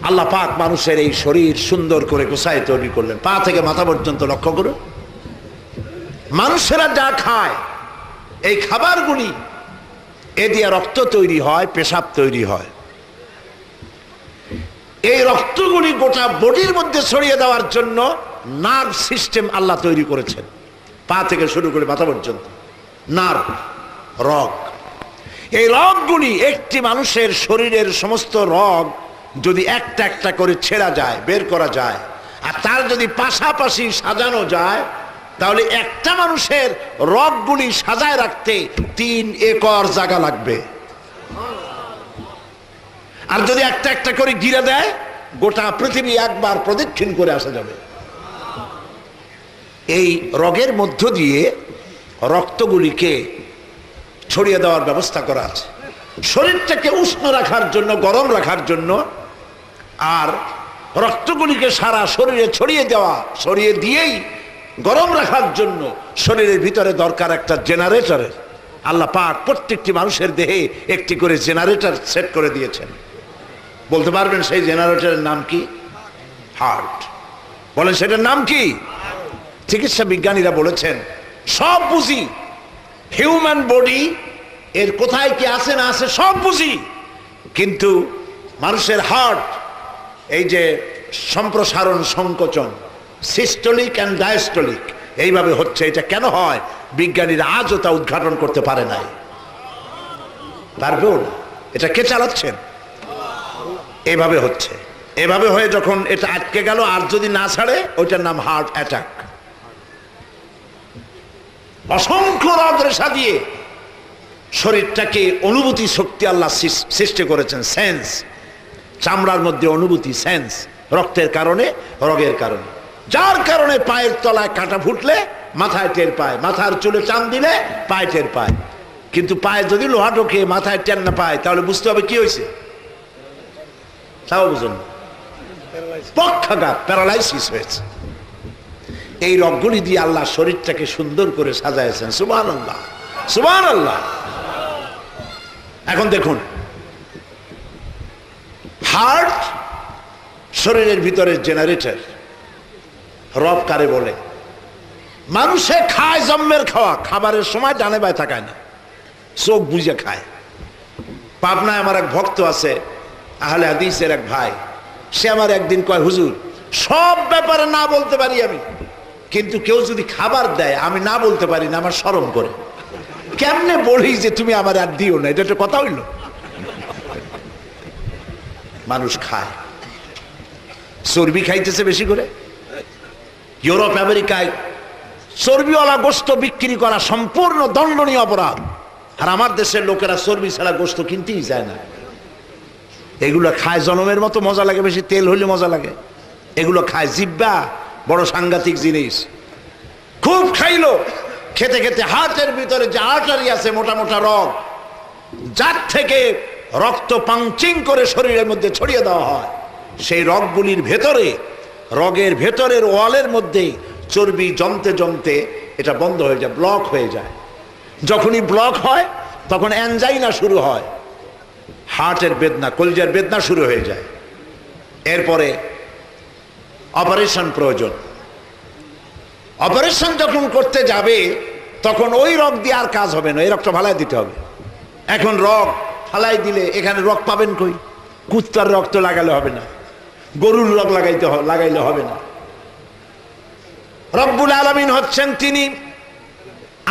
আল্লাহ পাক মানুষের এই শরীর সুন্দর করে গোছায় তৈরি করলেন, পা থেকে মাথা পর্যন্ত। লক্ষ্য করুন, মানুষেরা যা খায় এই খাবারগুলি এ দিয়ে রক্ত তৈরি হয়, পেশাব তৈরি হয়। এই রক্তগুলি গোটা বডির মধ্যে ছড়িয়ে দেওয়ার জন্য নার্ভ সিস্টেম আল্লাহ তৈরি করেছেন, পা থেকে শুরু করে মাথা পর্যন্ত। নার্ভ, রগ, এই রগগুলি একটি মানুষের শরীরের সমস্ত রগ যদি একটা একটা করে ছেড়া যায়, বের করা যায়, আর তার যদি পাশাপাশি সাজানো যায়, তাহলে একটা মানুষের রগগুলি সাজায় রাখতে 3 একর জায়গা লাগবে। আর যদি একটা একটা করে ঘিরে দেয়, গোটা পৃথিবী একবার প্রদক্ষিণ করে আসা যাবে। এই রগের মধ্য দিয়ে রক্তগুলিকে ছড়িয়ে দেওয়ার ব্যবস্থা করা আছে, শরীরটাকে উষ্ণ রাখার জন্য, গরম রাখার জন্য। আর রক্তগুলিকে সারা শরীরে ছড়িয়ে দেওয়া, ছড়িয়ে দিয়েই গরম রাখার জন্য শরীরের ভিতরে দরকার একটা জেনারেটরের। আল্লাহ পাক প্রত্যেকটি মানুষের দেহে একটি করে জেনারেটর সেট করে দিয়েছেন। বলতে পারবেন সেই জেনারেটরের নাম কি? হার্ট। বলেন সেটার নাম কি? চিকিৎসা বিজ্ঞানীরা বলেছেন সব বুঝি, হিউম্যান বডি এর কোথায় কি আছে না আছে সব বুঝি, কিন্তু মানুষের হার্ট এই যে সম্প্রসারণ সংকোচন, সিস্টোলিক অ্যান্ড ডায়াস্টোলিক এইভাবে হচ্ছে, এটা কেন হয় বিজ্ঞানীরা আজও তা উদ্ঘাটন করতে পারে নাই, পারবেও না। এটা কে চালাচ্ছেন? এভাবে হচ্ছে। এভাবে হয়ে যখন এটা আটকে গেল, আর যদি না ছাড়ে ওইটার নাম হার্ট অ্যাটাক। অসংখ্য রগ রেশা দিয়ে শরীরটাকে অনুভূতি শক্তি আল্লাহ সৃষ্টি করেছেন, সেন্স, চামড়ার মধ্যে অনুভূতি, সেন্স, রক্তের কারণে, রগের কারণে, যার কারণে পায়ের তলায় কাঁটা ফুটলে মাথায় টের পায়, মাথার চুলে টান দিলে পায়ে টের পায়। কিন্তু পায়ে যদি লোহা ঢোকে মাথায় টের না পায়, তাহলে বুঝতে হবে কি হয়েছে, তাও বুঝুন, পক্ষাঘাত, প্যারালাইসিস হয়েছে। এই রগগুলি দিয়ে আল্লাহ শরীরটাকে সুন্দর করে সাজাইছেন। সুবহানাল্লাহ, সুবহানাল্লাহ। এখন দেখুন, হার্ট শরীরের ভিতরে জেনারেটর। রব কারে বলে? মানুষে খায় জম্মের খাওয়া, খাবারের সময় ডানে বায় থাকায় না, চোখ বুঝে খায়। পাবনায় আমার এক ভক্ত আছে, আহলে হাদিসের এক ভাই, সে আমার একদিন কয়, হুজুর সব ব্যাপারে না বলতে পারি আমি, কিন্তু কেউ যদি খাবার দেয় আমি না বলতে পারি না, আমার শরম করে। কেমনে বলি যে তুমি আমার আর দিও না, এটা একটা কথা হইল? মানুষ খায়, চর্বি খাইতেছে বেশি করে। ইউরোপ আমেরিকায় চর্বিওয়ালা গোশত বিক্রি করা সম্পূর্ণ দণ্ডনীয় অপরাধ, আর আমার দেশের লোকেরা চর্বি ছাড়া গোশত কিনতেই যায় না। এগুলো খায় জনমের মতো মজা লাগে, বেশি তেল হইলে মজা লাগে। এগুলো খায় জিব্বা, বড় সাংঘাতিক জিনিস। খুব খাইলো, খেতে খেতে হার্টের ভিতরে যে আর্টারি আছে, মোটা মোটা রগ, যার থেকে রক্ত পাংচিং করে শরীরের মধ্যে ছড়িয়ে দেওয়া হয়, সেই রগগুলির ভেতরে, রগের ভেতরের ওয়ালের মধ্যে চর্বি জমতে জমতে এটা বন্ধ হয়ে যায়, ব্লক হয়ে যায়। যখনই ব্লক হয় তখন অ্যানজাইনা শুরু হয়, হার্টের বেদনা, কলিজার বেদনা শুরু হয়ে যায়। এরপরে অপারেশন প্রয়োজন। অপারেশন যখন করতে যাবে তখন ওই রগ দিয়ে আর কাজ হবে না, এই রগটা ফালাই দিতে হবে। এখন রগ ফালাই দিলে এখানে রগ পাবেন কই? কুত্তার রক্ত লাগালে হবে না, গরুর রগ লাগাইলে হবে না। রব্বুল আলামিন হচ্ছেন তিনি,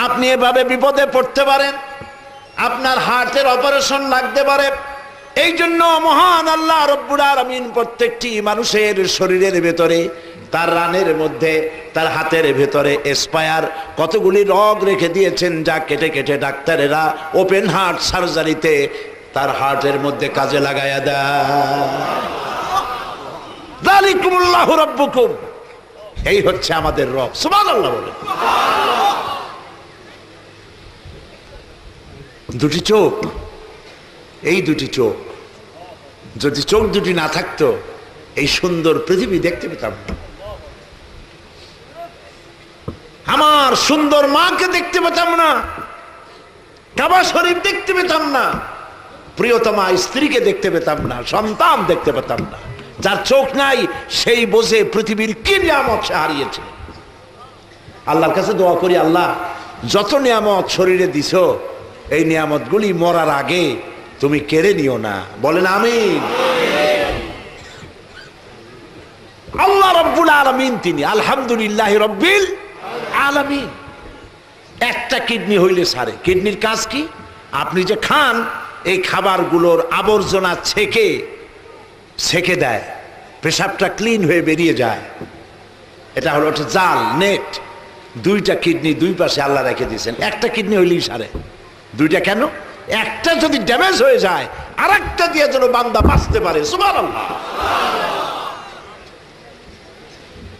আপনি এভাবে বিপদে পড়তে পারেন, আপনার হার্টের অপারেশন লাগতে পারে। এই জন্য মহান আল্লাহ রব্বুল আলামিন প্রত্যেকটি মানুষের শরীরের ভেতরে, তার রানের মধ্যে, তার হাতের ভেতরে স্পায়ার কতগুলি রগ রেখে দিয়েছেন, যা কেটে কেটে ডাক্তারেরা ওপেন হার্ট সার্জারিতে তার হার্টের মধ্যে কাজে লাগায়া দেয়। যালিকুমুল্লাহু রাব্বুকুম, এই হচ্ছে আমাদের রব। সুবহানাল্লাহ বলে। দুটি চোখ, এই দুটি চোখ, যদি চোখ দুটি না থাকতো এই সুন্দর পৃথিবী দেখতে পেতাম না, আমার সুন্দর মাকে দেখতে পেতাম না, কাবা শরীফ দেখতে পেতাম না, প্রিয়তমা স্ত্রীকে দেখতে পেতাম না, সন্তান দেখতে পেতাম না। যার চোখ নাই সেই বোঝে পৃথিবীর কি নিয়ামত সে হারিয়েছে। আল্লাহর কাছে দোয়া করি, আল্লাহ যত নিয়ামত শরীরে দিছ, এই নিয়ামতগুলি মরার আগে তুমি কেড়ে নিও না। বলেন আমিন। আল্লাহ রব্বুল আলামিন তিনি আলহামদুলিল্লাহ রব্বিল আলামিন। একটা কিডনি হইলে সারে, কিডনির কাজ কি? আপনি যে খান এই খাবারগুলোর আবর্জনা ছেকে দেয়, পেশাবটা ক্লিন হয়ে বেরিয়ে যায়। এটা হলো একটা জাল, নেট। দুইটা কিডনি দুই পাশে আল্লাহ রেখে দিয়েছেন, একটা কিডনি হইলেই সারে। দুইটা কেন? একটা যদি ড্যামেজ হয়ে যায় আর একটা দিয়ে যেন বান্দা বাঁচতে পারে। সুবহানাল্লাহ।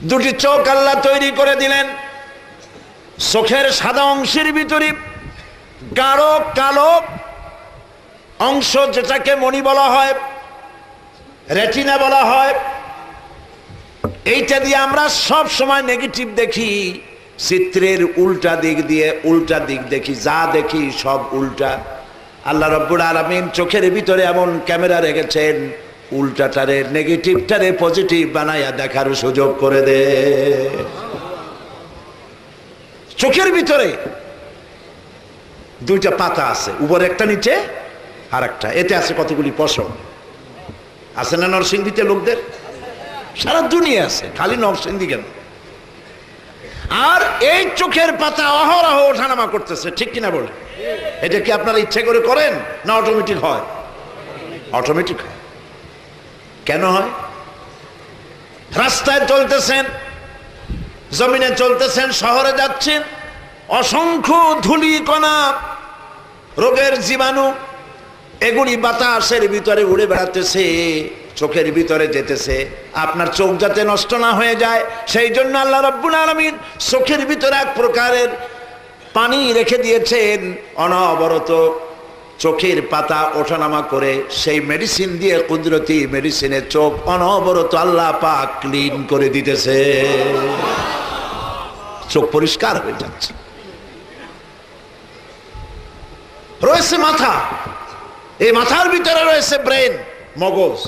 দুটি চোখ আল্লাহ তৈরি করে দিলেন, চোখের সাদা অংশের ভিতরে গাঢ় কালো অংশ, যেটাকে মণি বলা হয়, রেটিনা বলা হয়, এইটা দিয়ে আমরা সব সময় নেগেটিভ দেখি, চিত্রের উল্টা দিক দিয়ে উল্টা দিক দেখি, যা দেখি সব উল্টা। আল্লাহ রাব্বুল আলামিন চোখের ভিতরে এমন ক্যামেরা রেখেছেন, উল্টাটারে নেগেটিভটারে পজিটিভ বানাইয়া দেখার সুযোগ করে দে। চোখের ভিতরে দুইটা পাতা আছে, উপরে একটা নিচে আর একটা, এতে আছে কতগুলি পশম। আছে না নরসিংদীতে লোকদের? সারা দুনিয়া আছে, খালি নরসিংদী কেন? আর এই চোখের পাতা অহরহ ওঠানামা করতেছে, ঠিক কিনা বলে? এটা কি আপনারা ইচ্ছে করে করেন না অটোমেটিক হয়? অটোমেটিক হয়। কেন হয়? রাস্তায় চলতেছেন, জমিনে চলতেছেন, শহরে যাচ্ছেন, অসংখ্য ধূলি কণা, রোগের জীবাণু, এগুলি বাতাসের ভিতরে উড়ে বেড়াতেছে, চোখের ভিতরে যেতেছে। আপনার চোখ যাতে নষ্ট না হয়ে যায় সেই জন্য আল্লাহ রাব্বুল আলামিন চোখের ভিতরে এক প্রকারের পানি রেখে দিয়েছেন, অনবরত চোখের পাতা ওঠানামা করে সেই মেডিসিন দিয়ে, কুদরতি মেডিসিনের চোখ অনবরত আল্লাহ পাক ক্লিন করে দিতেছে, চোখ পরিষ্কার হয়ে যাচ্ছে। রয়েছে মাথা, এই মাথার ভিতরে রয়েছে ব্রেন, মগজ।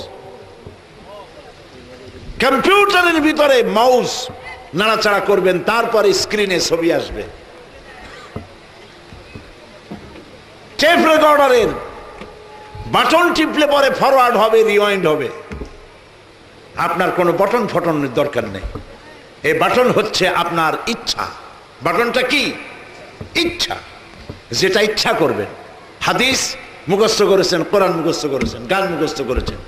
কম্পিউটারের ভিতরে মাউস নাড়াচাড়া করবেন, তারপরে স্ক্রিনে ছবি আসবে। টেপ রেকর্ডারের বাটন টিপলে পরে ফরওয়ার্ড হবে, রিওয়াইন্ড হবে। আপনার কোনো বাটন ফটনের দরকার নেই। এই বাটন হচ্ছে আপনার ইচ্ছা। বাটনটা কি? ইচ্ছা, যেটা ইচ্ছা করবেন। হাদিস মুখস্থ করেছেন, কোরআন মুখস্থ করেছেন, গান মুখস্থ করেছেন,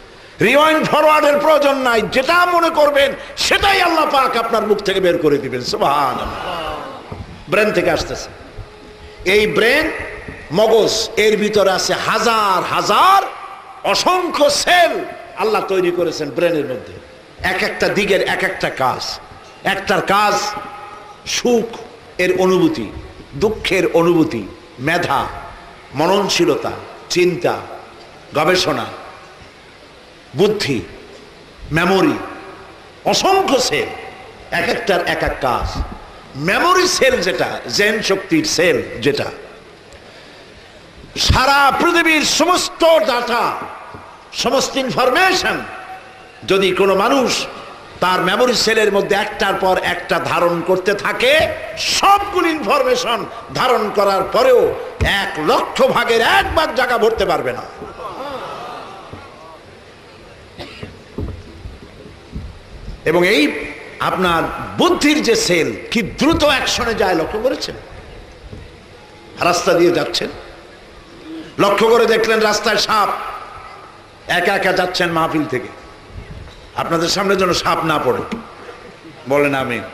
রিওয়াইন্ড ফরওয়ার্ডের প্রয়োজন নাই। যেটা মনে করবেন সেটাই আল্লাহ পাক আপনার মুখ থেকে বের করে দিবেন। সুবহানাল্লাহ। ব্রেন থেকে আসতেছে। এই ব্রেন, মগজ, এর ভিতরে আছে হাজার হাজার অসংখ্য সেল আল্লাহ তৈরি করেছেন ব্রেনের মধ্যে। এক একটা দিকের এক একটা কাজ। একটার কাজ সুখ এর অনুভূতি, দুঃখের অনুভূতি, মেধা, মননশীলতা, চিন্তা, গবেষণা, বুদ্ধি, মেমোরি, অসংখ্য সেল, এক একটার এক এক কাজ। মেমোরি সেল যেটা, জেন শক্তির সেল যেটা, সারা পৃথিবীর সমস্ত ডাটা, সমস্ত ইনফরমেশন যদি কোনো মানুষ তার মেমোরি সেলের মধ্যে একটার পর একটা ধারণ করতে থাকে, সবগুলো ইনফরমেশন ধারণ করার পরেও 1,00,000 ভাগের 1 ভাগ জায়গা ভরতে পারবে না। এবং এই আপনার বুদ্ধির যে সেল কি দ্রুত অ্যাকশনে যায়, লক্ষ্য করেছেন? রাস্তা দিয়ে যাচ্ছেন, লক্ষ্য করে দেখলেন রাস্তায় সাপ, একা একা যাচ্ছেন মাহফিল থেকে, আপনাদের সামনে যেন সাপ না পড়ে, বলেন আমিন।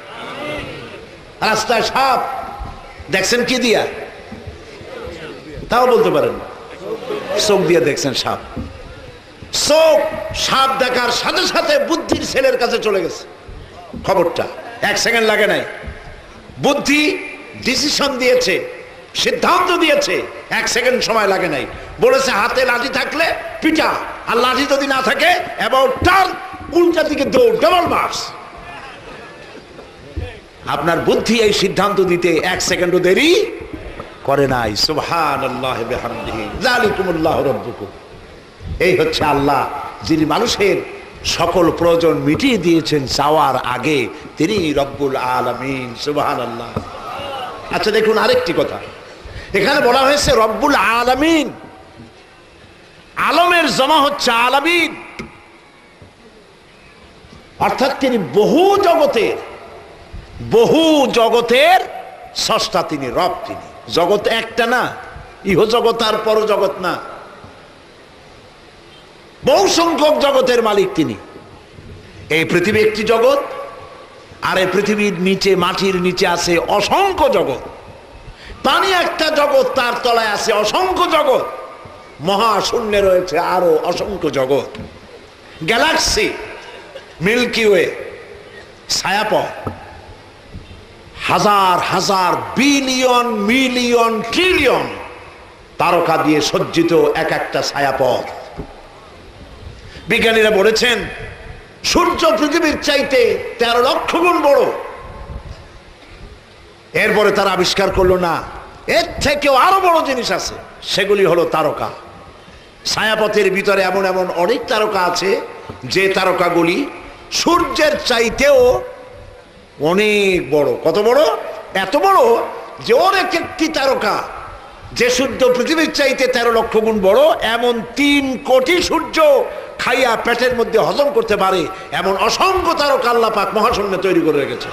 রাস্তায় সাপ দেখছেন কি দিয়া? তাও বলতে পারেন, চোখ দিয়ে দেখছেন সাপ। চোখ সাপ দেখার সাথে সাথে বুদ্ধির ছেলের কাছে চলে গেছে খবরটা, 1 সেকেন্ড লাগে নাই। বুদ্ধি ডিসিশন দিয়েছে, সিদ্ধান্ত দিয়েছে, 1 সেকেন্ড সময় লাগে নাই। বলেছে হাতে লাঠি থাকলে পিটা, আর লাঠি যদি না থাকে অ্যাবাউট টার্ন, উল্টা দিকে দৌড়, ডাবল মার্কস। আপনার বুদ্ধি এই সিদ্ধান্ত দিতে 1 সেকেন্ডও দেরি করে নাই। সুবহানাল্লাহ বিহামদিহি, যালিকুমুল্লাহু রাব্বুকুম। এই হচ্ছে আল্লাহ, যিনি মানুষের সকল প্রয়োজন মিটিয়ে দিয়েছেন চাওয়ার আগে, তিনি রব্বুল আলামিন। সুবহানাল্লাহ। আচ্ছা দেখুন আরেকটি কথা, এখানে বলা হয়েছে রব্বুল আলামিন, আলমের জমা হচ্ছে আলামিন, অর্থাৎ তিনি বহু জগতের স্রষ্টা, তিনি রব, তিনি জগৎ একটা না, ইহ জগৎ আর পর জগৎ না, বহু সংখ্যক জগতের মালিক তিনি। এই পৃথিবী একটি জগৎ, আর এই পৃথিবীর নিচে, মাটির নিচে আছে অসংখ্য জগৎ। পানি একটা জগৎ, তার তলায় আছে অসংখ্য জগৎ। মহাশূন্যে রয়েছে আরো অসংখ্য জগৎ, গ্যালাক্সি, মিল্কি ওয়ে, ছায়াপথ, হাজার হাজার বিলিয়ন মিলিয়ন ট্রিলিয়ন তারকা দিয়ে সজ্জিত এক একটা ছায়াপথ। বিজ্ঞানীরা বলেছেন সূর্য পৃথিবীর চাইতে 13 লক্ষ গুণ বড়। এরপরে তারা আবিষ্কার করলো না, এর থেকেও আরো বড় জিনিস আছে, সেগুলি হলো তারকা। ছায়াপথের ভিতরে এমন এমন অনেক তারকা আছে যে তারকাগুলি সূর্যের চাইতেও অনেক বড়। কত বড়? এত বড় যে অনেক একটি তারকা যে সূর্য পৃথিবীর চাইতে 13 লক্ষ গুণ বড়, এমন 3 কোটি সূর্য খাইয়া পেটের মধ্যে হজম করতে পারে এমন অসংখ্য তারকা আল্লাহ পাক মহাশূন্যে তৈরি করে রেখেছে।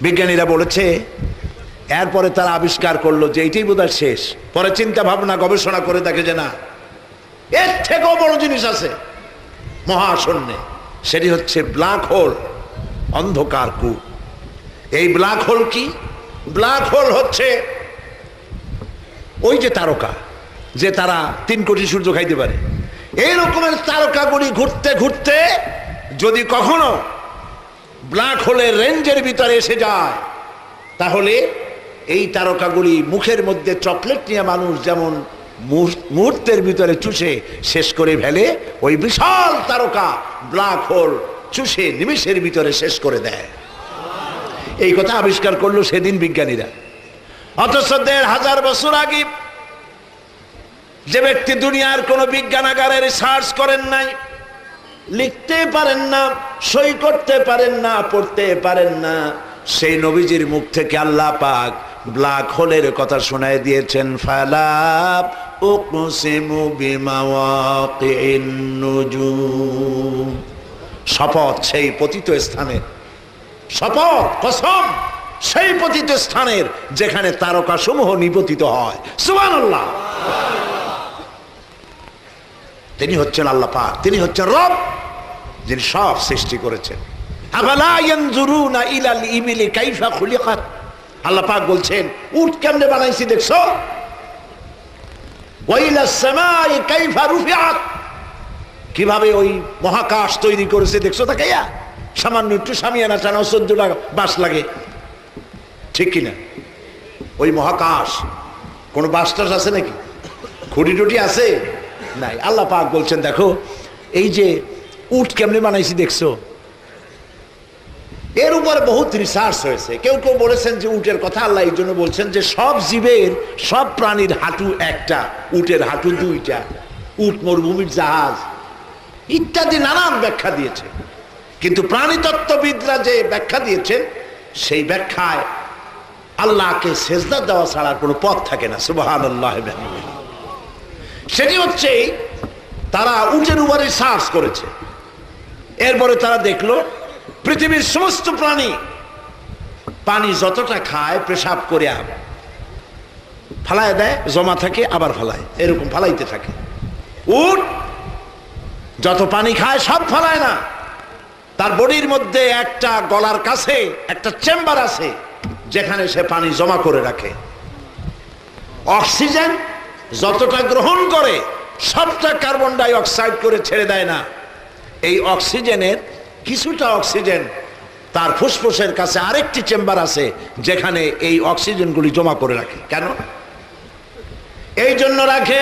বিজ্ঞানীরা বলেছে, এরপরে তারা আবিষ্কার করলো যে এইটাই বোধহয় শেষ। পরে চিন্তা ভাবনা গবেষণা করে দেখে যে না, এর থেকেও বড় জিনিস আছে মহাশূন্যে, সেটি হচ্ছে ব্ল্যাক হোল, অন্ধকার কূপ। এই ব্ল্যাক হোল কি? ব্ল্যাক হোল হচ্ছে ওই যে তারকা যে তারা 3 কোটি সূর্য খাইতে পারে, এই রকমের তারকাগুলি ঘুরতে ঘুরতে যদি কখনো ব্ল্যাক হোলের রেঞ্জের ভিতরে এসে যায়, তাহলে এই তারকাগুলি মুখের মধ্যে চকলেট নিয়ে মানুষ যেমন মুহূর্তের ভিতরে চুষে শেষ করে ফেলে, ওই বিশাল তারকা ব্ল্যাক হোল চুষে নিমেষের ভিতরে শেষ করে দেয়। এই কথা আবিষ্কার করলো সেদিন বিজ্ঞানীরা। অথচ 1500 বছর আগে যে ব্যক্তি দুনিয়ার কোন বিজ্ঞানাগারে রিসার্চ করেন নাই, লিখতে পারেন না, সই করতে পারেন না, পড়তে পারেন না, সেই নবীজির মুখ থেকে আল্লাহ পাক ব্ল্যাক হোলের কথা শোনায় দিয়েছেন। ফালা উকসিমু বিমাওয়াকিন নুজুম, শপথ সেই পতিত স্থানের, শপথ কসম সেই পতিত স্থানের যেখানে তারকা সমূহ নিপতিত হয়। সুবহানাল্লাহ। তিনি হচ্ছেন আল্লাহ পাক, তিনি হচ্ছেন রব, যিনি সব সৃষ্টি করেছেন। আফালা ইয়ানজুরুনা ইলাল ইবিলি কাইফা খুলিকাত, আল্লাহ পাক বলছেন উট কেমনে বানাইছি দেখছো? ওয়া ইলাস সামাই কাইফা রুফিআত, কিভাবে ওই মহাকাশ তৈরি করেছে দেখছো তাকাইয়া? সামান্য একটু সামিয়ানা টানা 14 টাকা বাস লাগে, ঠিক কিনা? ওই মহাকাশ কোন বাস টাস আছে নাকি? খুঁটি টুটি আছে? নাই। আল্লাহ পাক বলছেন দেখো এই যে উট কেমনে বানাইছি দেখছো? এর উপরে বহুত রিসার্চ হয়েছে। কেউ কেউ বলেছেন যে উটের কথা আল্লাহ এই জন্য বলছেন যে সব জীবের, সব প্রাণীর হাঁটু একটা, উটের হাঁটু 2টা, উট মরুভূমির জাহাজ ইত্যাদি নানান ব্যাখ্যা দিয়েছে। কিন্তু প্রাণীতত্ত্ববিদরা যে ব্যাখ্যা দিয়েছেন সেই ব্যাখ্যায় আল্লাহকে সেজদা দেওয়া ছাড়া কোনো পথ থাকে না। সুবহানাল্লাহ। সেটি হচ্ছে তারা উটের উপরে রিসার্চ করেছে। এরপরে তারা দেখলো পৃথিবীর সমস্ত প্রাণী পানি যতটা খায় পেশাব করে ফালায় দেয়, জমা থাকে আবার ফালায়, এরকম ফালাইতে থাকে। উট যত পানি খায় সব ফালায় না, তার বডির মধ্যে একটা গলার কাছে একটা চেম্বার আছে যেখানে সে পানি জমা করে রাখে। অক্সিজেন যতটা গ্রহণ করে সবটা কার্বন ডাই অক্সাইড করে ছেড়ে দেয় না। এই অক্সিজেনের কিছুটা অক্সিজেন তার ফুসফুসের কাছে আরেকটি চেম্বার আছে যেখানে এই অক্সিজেনগুলি জমা করে রাখে। কেন? এই জন্য রাখে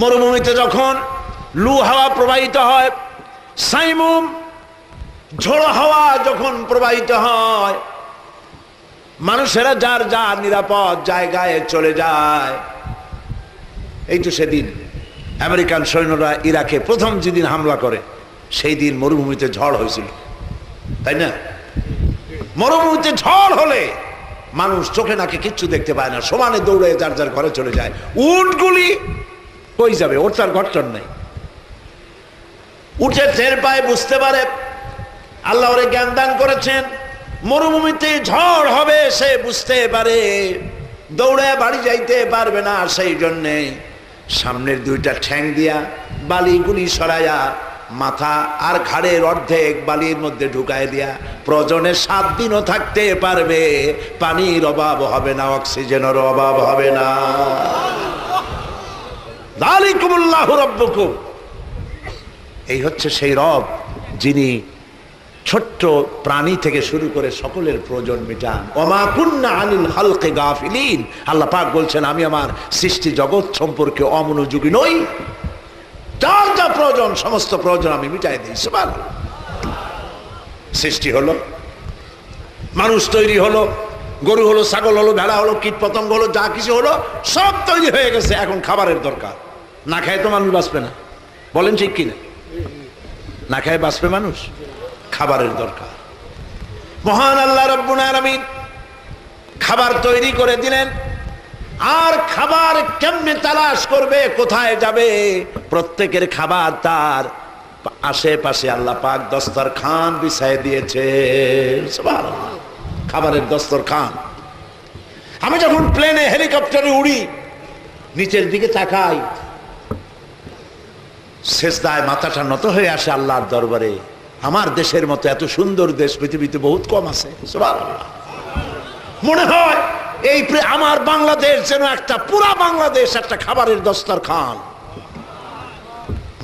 মরুভূমিতে যখন লু হাওয়া প্রবাহিত হয়, সাইমুম ঝোড়ো হাওয়া যখন প্রবাহিত হয়, মানুষেরা যার যার নিরাপদ জায়গায় চলে যায়। এই তো সেদিন আমেরিকান সৈন্যরা ইরাকে প্রথম যেদিন হামলা করে সেই দিন মরুভূমিতে ঝড় হয়েছিল, তাই না? মরুভূমিতে ঝড় হলে মানুষ চোখে নাকে কিচ্ছু দেখতে পায় না, সমানে দৌড়ে যার যার ঘরে চলে যায়। উটগুলি কই যাবে? ওর তার ঘরটর নেই। উঠে টের পায়, বুঝতে পারে, আল্লাহ ওরে জ্ঞান দান করেছেন। মরুভূমিতে ঝড় হবে সে বুঝতে পারে, দৌড়ে বাড়ি যাইতে পারবে না, সেই জন্যে সামনের 2টা ঠ্যাং দিয়া বালিগুলি সরাইয়া মাথা আর ঘাড়ের অর্ধেক বালির মধ্যে ঢুকায় দিয়া প্রয়োজনে 7 দিনও থাকতে পারবে, পানির অভাব হবে না, অক্সিজেনের অভাব হবে না। যালিকুমুল্লাহু রাব্বুকুম, এই হচ্ছে সেই রব যিনি ছোট্ট প্রাণী থেকে শুরু করে সকলের প্রয়োজন মেটান। ওমা কুন্না আনিল খালকি গাফিলিন, আল্লাহ পাক বলছেন আমি আমার সৃষ্টি জগৎ সম্পর্কে অমনোযোগী নই। যার যা প্রয়োজন সমস্ত প্রয়োজন আমি মিটাই দিই। সুবহানাল্লাহ। সৃষ্টি হলো, মানুষ তৈরি হলো, গরু হলো, ছাগল হলো, ভেড়া হলো, কীট পতঙ্গ হলো, যা কিছু হলো সব তৈরি হয়ে গেছে। এখন খাবারের দরকার। না খায় তো মানুষ বাঁচবে না, বলেন ঠিক কিনা? না খায় বাঁচবে মানুষ? খাবারের দরকার। মহান আল্লাহ রাব্বুল আলামিন খাবার তৈরি করে দিলেন। আর খাবার কেমনে তালাশ করবে, কোথায় যাবে? প্রত্যেকের খাবার তার আশেপাশে আল্লাহ পাক দস্তরখান বিছায় দিয়েছে। সুবহানাল্লাহ। খাবারের দস্তরখান। আমি যখন প্লেনে হেলিকপ্টারে উড়ি, নিচের দিকে তাকাই, সেজদায় মাথাটা নত হয়ে আসে আল্লাহর দরবারে। আমার দেশের মতো এত সুন্দর দেশ পৃথিবীতে বহুত কম আছে। সুবহানাল্লাহ। মনে হয় এই আমার বাংলাদেশ যেন একটা পুরা বাংলাদেশ একটা খাবারের দস্তরখান।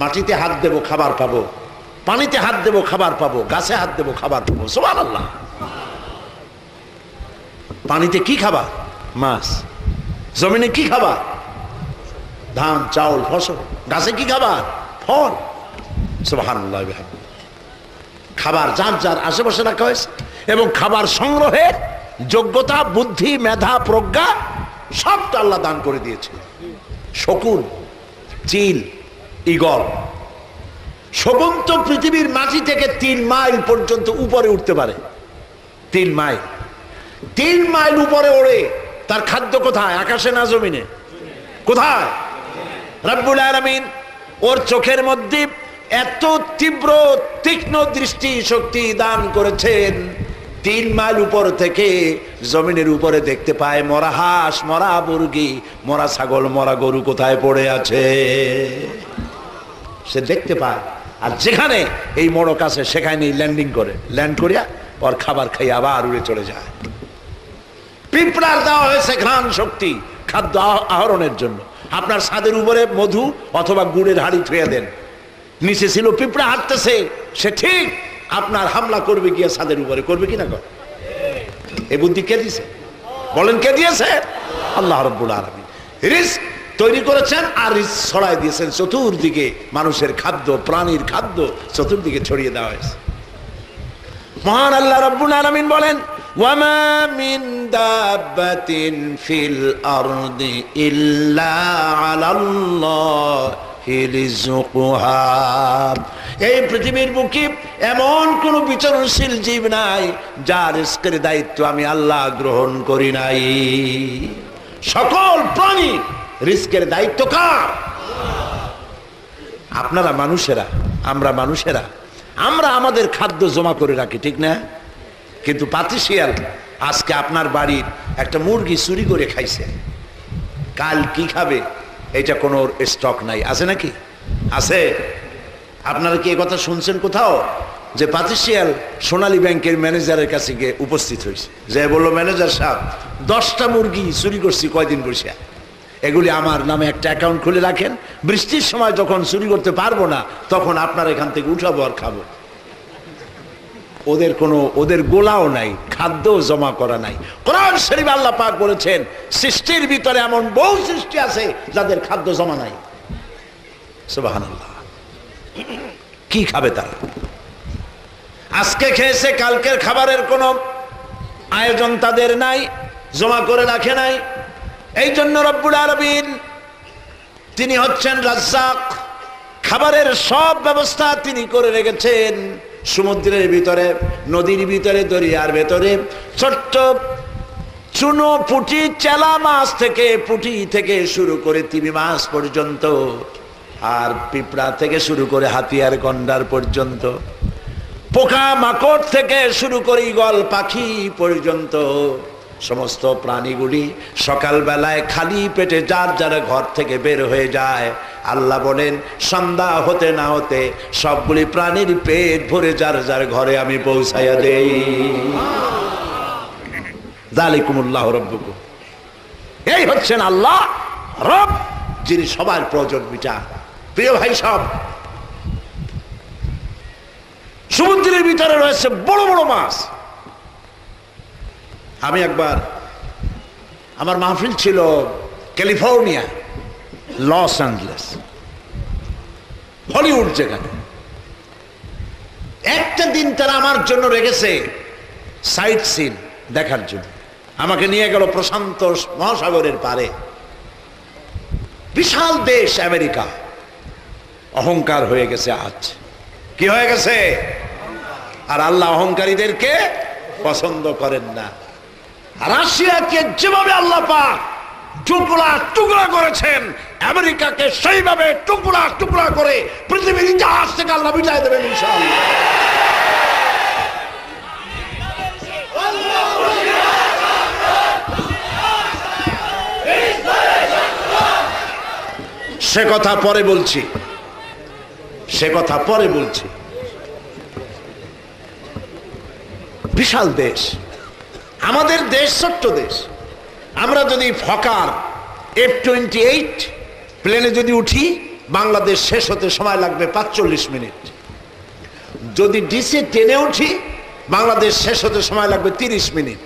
মাটিতে হাত দেবো খাবার পাবো, পানিতে হাত দেবো খাবার পাবো, গাছে হাত দেবো খাবার পাবো। সুবহানাল্লাহ। পানিতে কি খাবার? মাছ। জমিনে কি খাবার? ধান, চাউল, ফসল। গাছে কি খাবার? ফল। সুবহানাল্লাহ। খাবার যার যার আশেপাশে রাখা হয়েছে এবং খাবার সংগ্রহের যোগ্যতা, বুদ্ধি, মেধা, প্রজ্ঞা সবটা আল্লাহ দান করে দিয়েছে। শকুন, চিল, ঈগল, শকুন তো পৃথিবীর মাটি থেকে 3 মাইল পর্যন্ত উপরে উঠতে পারে। 3 মাইল, 3 মাইল উপরে ওড়ে। তার খাদ্য কোথায়? আকাশে না জমিনে? কোথায়? রব্বুল আলামিন ওর চোখের মধ্যে এত তীব্র তীক্ষ্ণ দৃষ্টি শক্তি দান করেছেন, 3 মাইল উপর থেকে জমিনের উপরে দেখতে পায় মরা হাঁস, মরা মুরগি, মরা ছাগল, মরা গরু কোথায় পড়ে আছে সে দেখতে পায়। আর যেখানে এই মোড়ক আছে সেখানে ল্যান্ডিং করে, ল্যান্ড করিয়া ওর খাবার খাই আবার উড়ে চলে যায়। পিঁপড়ার দেওয়া হয়েছে ঘ্রাণ শক্তি খাদ্য আহরণের জন্য। আপনার ছাদের উপরে মধু অথবা গুড়ের হাড়ি থুয়ে দেন, নিচে ছিল পিঁপড়া হাঁটতেছে, সে ঠিক আপনার হামলা করবে গিয়ে ছাদের উপরে। করবে কিনা? কর। এই বুদ্ধি কে দিয়েছে? বলেন কে দিয়েছে? আল্লাহ রাব্বুল আলামিন রিস্ক তৈরি করেছেন আর রিস্ক ছড়াই দিয়েছেন চতুর্দিকে। মানুষের খাদ্য, প্রাণীর খাদ্য চতুর্দিকে ছড়িয়ে দেওয়া হয়েছে। মহান আল্লাহ রাব্বুল আলামিন বলেন, ওয়ামা মিন দাব্বাতিন ফিল আরদি ইল্লা আলাল্লাহি রিজকুহা। এই পৃথিবীর বুকে এমন কোন বিচরণশীল জীব নাই যার রিজকের দায়িত্ব আমি আল্লাহ গ্রহণ করি নাই। সকল প্রাণী রিজকের দায়িত্ব কার? আপনারা মানুষেরা, আমরা মানুষেরা, আমরা আমাদের খাদ্য জমা করে রাখি, ঠিক না? কিন্তু পাতিশিয়াল আজকে আপনার বাড়ির একটা মুরগি চুরি করে খাইছে, কাল কি খাবে এটা কোনো স্টক নাই। আছে নাকি? আছে? আপনারা কি কথা শুনছেন কোথাও যে পাতিশিয়াল সোনালী ব্যাংকের ম্যানেজারের কাছে গিয়ে উপস্থিত হয়েছে, যে বললো ম্যানেজার সাহেব 10টা মুরগি চুরি করছি কয়দিন বসে, এগুলি আমার নামে একটা অ্যাকাউন্ট খুলে রাখেন, বৃষ্টির সময় যখন চুরি করতে পারবো না তখন আপনার এখান থেকে উঠাবো আর খাবো। ওদের গোলাও নাই, খাদ্য জমা করা নাই। কোরআন শরীফে আল্লাহ পাক বলেছেন সৃষ্টির ভিতরে এমন বহু সৃষ্টি আছে যাদের খাদ্য জমা নাই। সুবহানাল্লাহ। কি খাবে তারা? আজকে খেয়েছে, কালকের খাবারের কোনো আয়োজন তাদের নাই, জমা করে রাখে নাই। এই জন্য রব্বুল আলামিন তিনি হচ্ছেন রাজ্জাক, খাবারের সব ব্যবস্থা তিনি করে রেখেছেন। সমুদ্রের ভিতরে, নদীর ভিতরে, দরিয়ার ভেতরে ছোট্ট চুনো, পুঁটি, চেলা মাছ থেকে, পুঁটি থেকে শুরু করে তিমি মাছ পর্যন্ত, আর পিঁপড়া থেকে শুরু করে হাতিয়ার গন্ডার পর্যন্ত, পোকা মাকড় থেকে শুরু করে ঈগল পাখি পর্যন্ত সমস্ত প্রাণীগুলি সকালবেলায় খালি পেটে যার যার ঘর থেকে বের হয়ে যায়। আল্লাহ বলেন সন্ধ্যা হতে না হতে সবগুলি প্রাণীর পেট ভরে যার যার ঘরে আমি পৌঁছাইয়া দেই। যালিকুমুল্লাহু রাব্বুকুম। এই হচ্ছেন আল্লাহ রব, যিনি সবার প্রয়োজন মিটান। প্রিয় ভাই সব, সমুদ্রের ভিতরে রয়েছে বড় বড় মাছ। আমি একবার, আমার মাহফিল ছিল ক্যালিফোর্নিয়া, লস অ্যাঞ্জেলেস। হলিউড যেখানে। একটা দিন তারা আমার জন্য রেখেছে সাইট সিন দেখার জন্য, আমাকে নিয়ে গেল প্রশান্ত মহাসাগরের পারে। বিশাল দেশ আমেরিকা, অহংকার হয়ে গেছে। আজ কি হয়ে গেছে? আর আল্লাহ অহংকারীদেরকে পছন্দ করেন না। রাশিয়াকে যেভাবে আল্লাহ পাক টুকরা টুকরা করেছেন, আমেরিকাকে সেইভাবে টুকরা টুকরা করে পৃথিবীর ইতিহাস থেকে আল্লাহ বিদায় দেবেন ইনশাআল্লাহ। সে কথা পরে বলছি, সে কথা পরে বলছি। বিশাল দেশ, আমাদের দেশ ছোট্ট দেশ। আমরা যদি ফকার F-28 প্লেনে যদি উঠি, বাংলাদেশ শেষ হতে সময় লাগবে 45 মিনিট। যদি DC-10 উঠি, বাংলাদেশ শেষ হতে সময় লাগবে 30 মিনিট।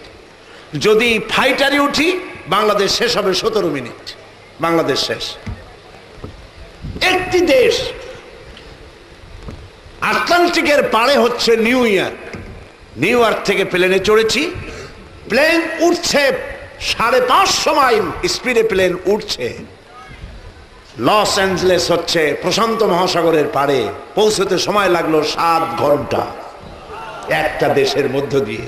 যদি ফাইটারে উঠি, বাংলাদেশ শেষ হবে 17 মিনিট। বাংলাদেশ শেষ। একটি দেশ, আটলান্টিকের পাড়ে হচ্ছে নিউ ইয়র্ক। নিউ ইয়র্ক থেকে প্লেনে চড়েছি, প্লেন উঠছে 550 মাইল স্পিডে প্লেন উঠছে। লস অ্যাঞ্জেলেস হচ্ছে প্রশান্ত মহাসাগরের পাড়ে, পৌঁছতে সময় লাগলো 7 ঘন্টা একটা দেশের মধ্য দিয়ে।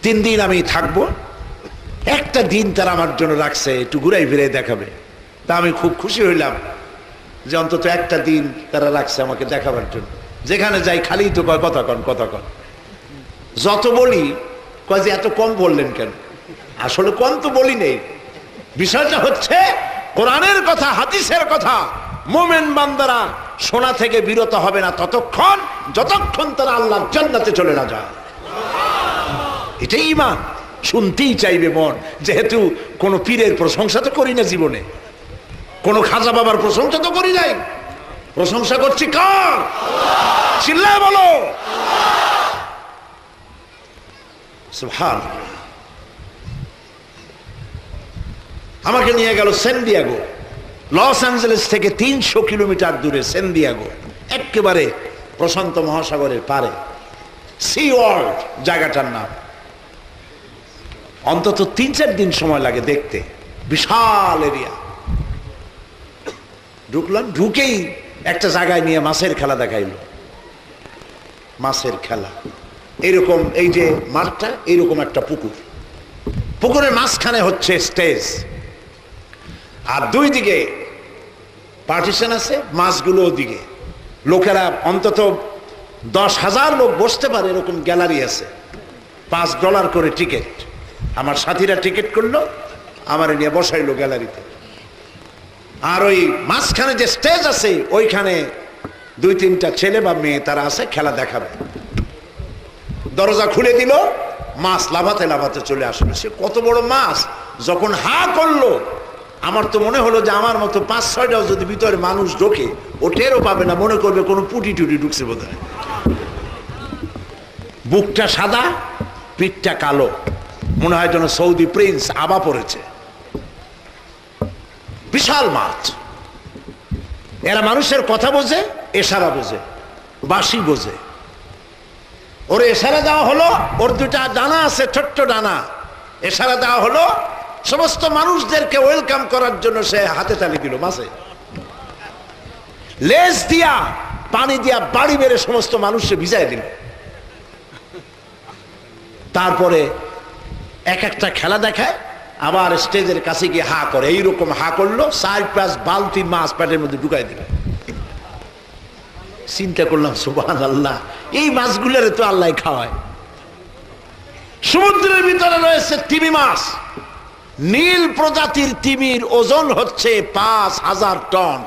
3 দিন আমি থাকবো, একটা দিন তারা আমার জন্য রাখছে একটু ঘুরাই ফিরে দেখাবে। তা আমি খুব খুশি হইলাম যে অন্তত একটা দিন তারা রাখছে আমাকে দেখাবার জন্য। যেখানে যাই খালি তো কয় কথা কন কথা কন। যত বলি কয় যে এত কম বললেন কেন? আসলে কম তো বলি নেই। বিষয়টা হচ্ছে কোরআনের কথা, হাদিসের কথা। মোমেন বান্দারা শোনা থেকে বিরত হবে না ততক্ষণ যতক্ষণ তারা আল্লাহর জান্নাতে চলে না যায়। এটাই ঈমান। শুনতেই চাইবে মন, যেহেতু কোনো পীরের প্রশংসা তো করি না জীবনে, কোনো খাজা বাবার প্রশংসা তো করি নাই। প্রশংসা করছি কার? চিল্লায় বলো সুবহানাল্লাহ। আমাকে নিয়ে গেল সান দিয়েগো। লস অ্যাঞ্জেলেস থেকে 300 কিলোমিটার দূরে সান দিয়েগো, একেবারে প্রশান্ত মহাসাগরের পারে। সি ওয়ার্ল্ড জায়গাটার নাম। অন্তত 3-4 দিন সময় লাগে দেখতে, বিশাল এরিয়া। ঢুকলাম, ঢুকেই একটা জায়গায় নিয়ে মাছের খেলা দেখাইলো। মাছের খেলা এইরকম, এই যে মাঠটা, এইরকম একটা পুকুর, পুকুরের মাঝখানে হচ্ছে স্টেজ, আর 2 দিকে পার্টিশন আছে, মাছগুলো ওদিকে। লোকেরা অন্তত 10,000 লোক বসতে পারে এরকম গ্যালারি আছে। $5 করে টিকিট। আমার সাথীরা টিকিট করলো, আমার নিয়ে বসাইলো গ্যালারিতে। আর ওই মাঝখানে যে স্টেজ আছে ওইখানে 2-3টা ছেলে বা মেয়ে তারা আছে, খেলা দেখাবে। দরজা খুলে দিল, মাছ লাফাতে লাফাতে চলে আসলো। সে কত বড় মাছ! যখন হা করলো, আমার তো মনে হলো যে আমার মতো 5-6টাও যদি ভিতরে মানুষ ঢোকে, ও টেরও পাবে না, মনে করবে কোনো পুটি টুটি ঢুকছে বোধহয়। বুকটা সাদা, পিঠটা কালো, মনে হয় যেন সৌদি প্রিন্স আবা পড়েছে। বিশাল মাছ। এরা মানুষের কথা বোঝে, এশারা বোঝে, বাঁশি বোঝে। ওর এশারা দেওয়া হলো, ওর 2টা ডানা আছে, ছোট্ট ডানা। এশারা দেওয়া হলো, সমস্ত মানুষদেরকে ওয়েলকাম করার জন্য সে হাতে তালি দিল। মাছে লেজ দিয়া পানি দিয়া বাড়ি মেরে সমস্ত মানুষকে ভিজাই দিল। তারপরে এক একটা খেলা দেখায়, আবার স্টেজের কাছে গিয়ে হা করে। এইরকম হা করলো, 4-5 বালতি মাছ পেটের মধ্যে ঢুকাই দিল। চিন্তা করলাম সুবহানাল্লাহ, এই মাছগুলোরে তো আল্লাহ খাওয়ায়। সমুদ্রের ভিতরে রয়েছে তিমি মাছ। নীল প্রজাতির তিমির ওজন হচ্ছে 5,000 টন।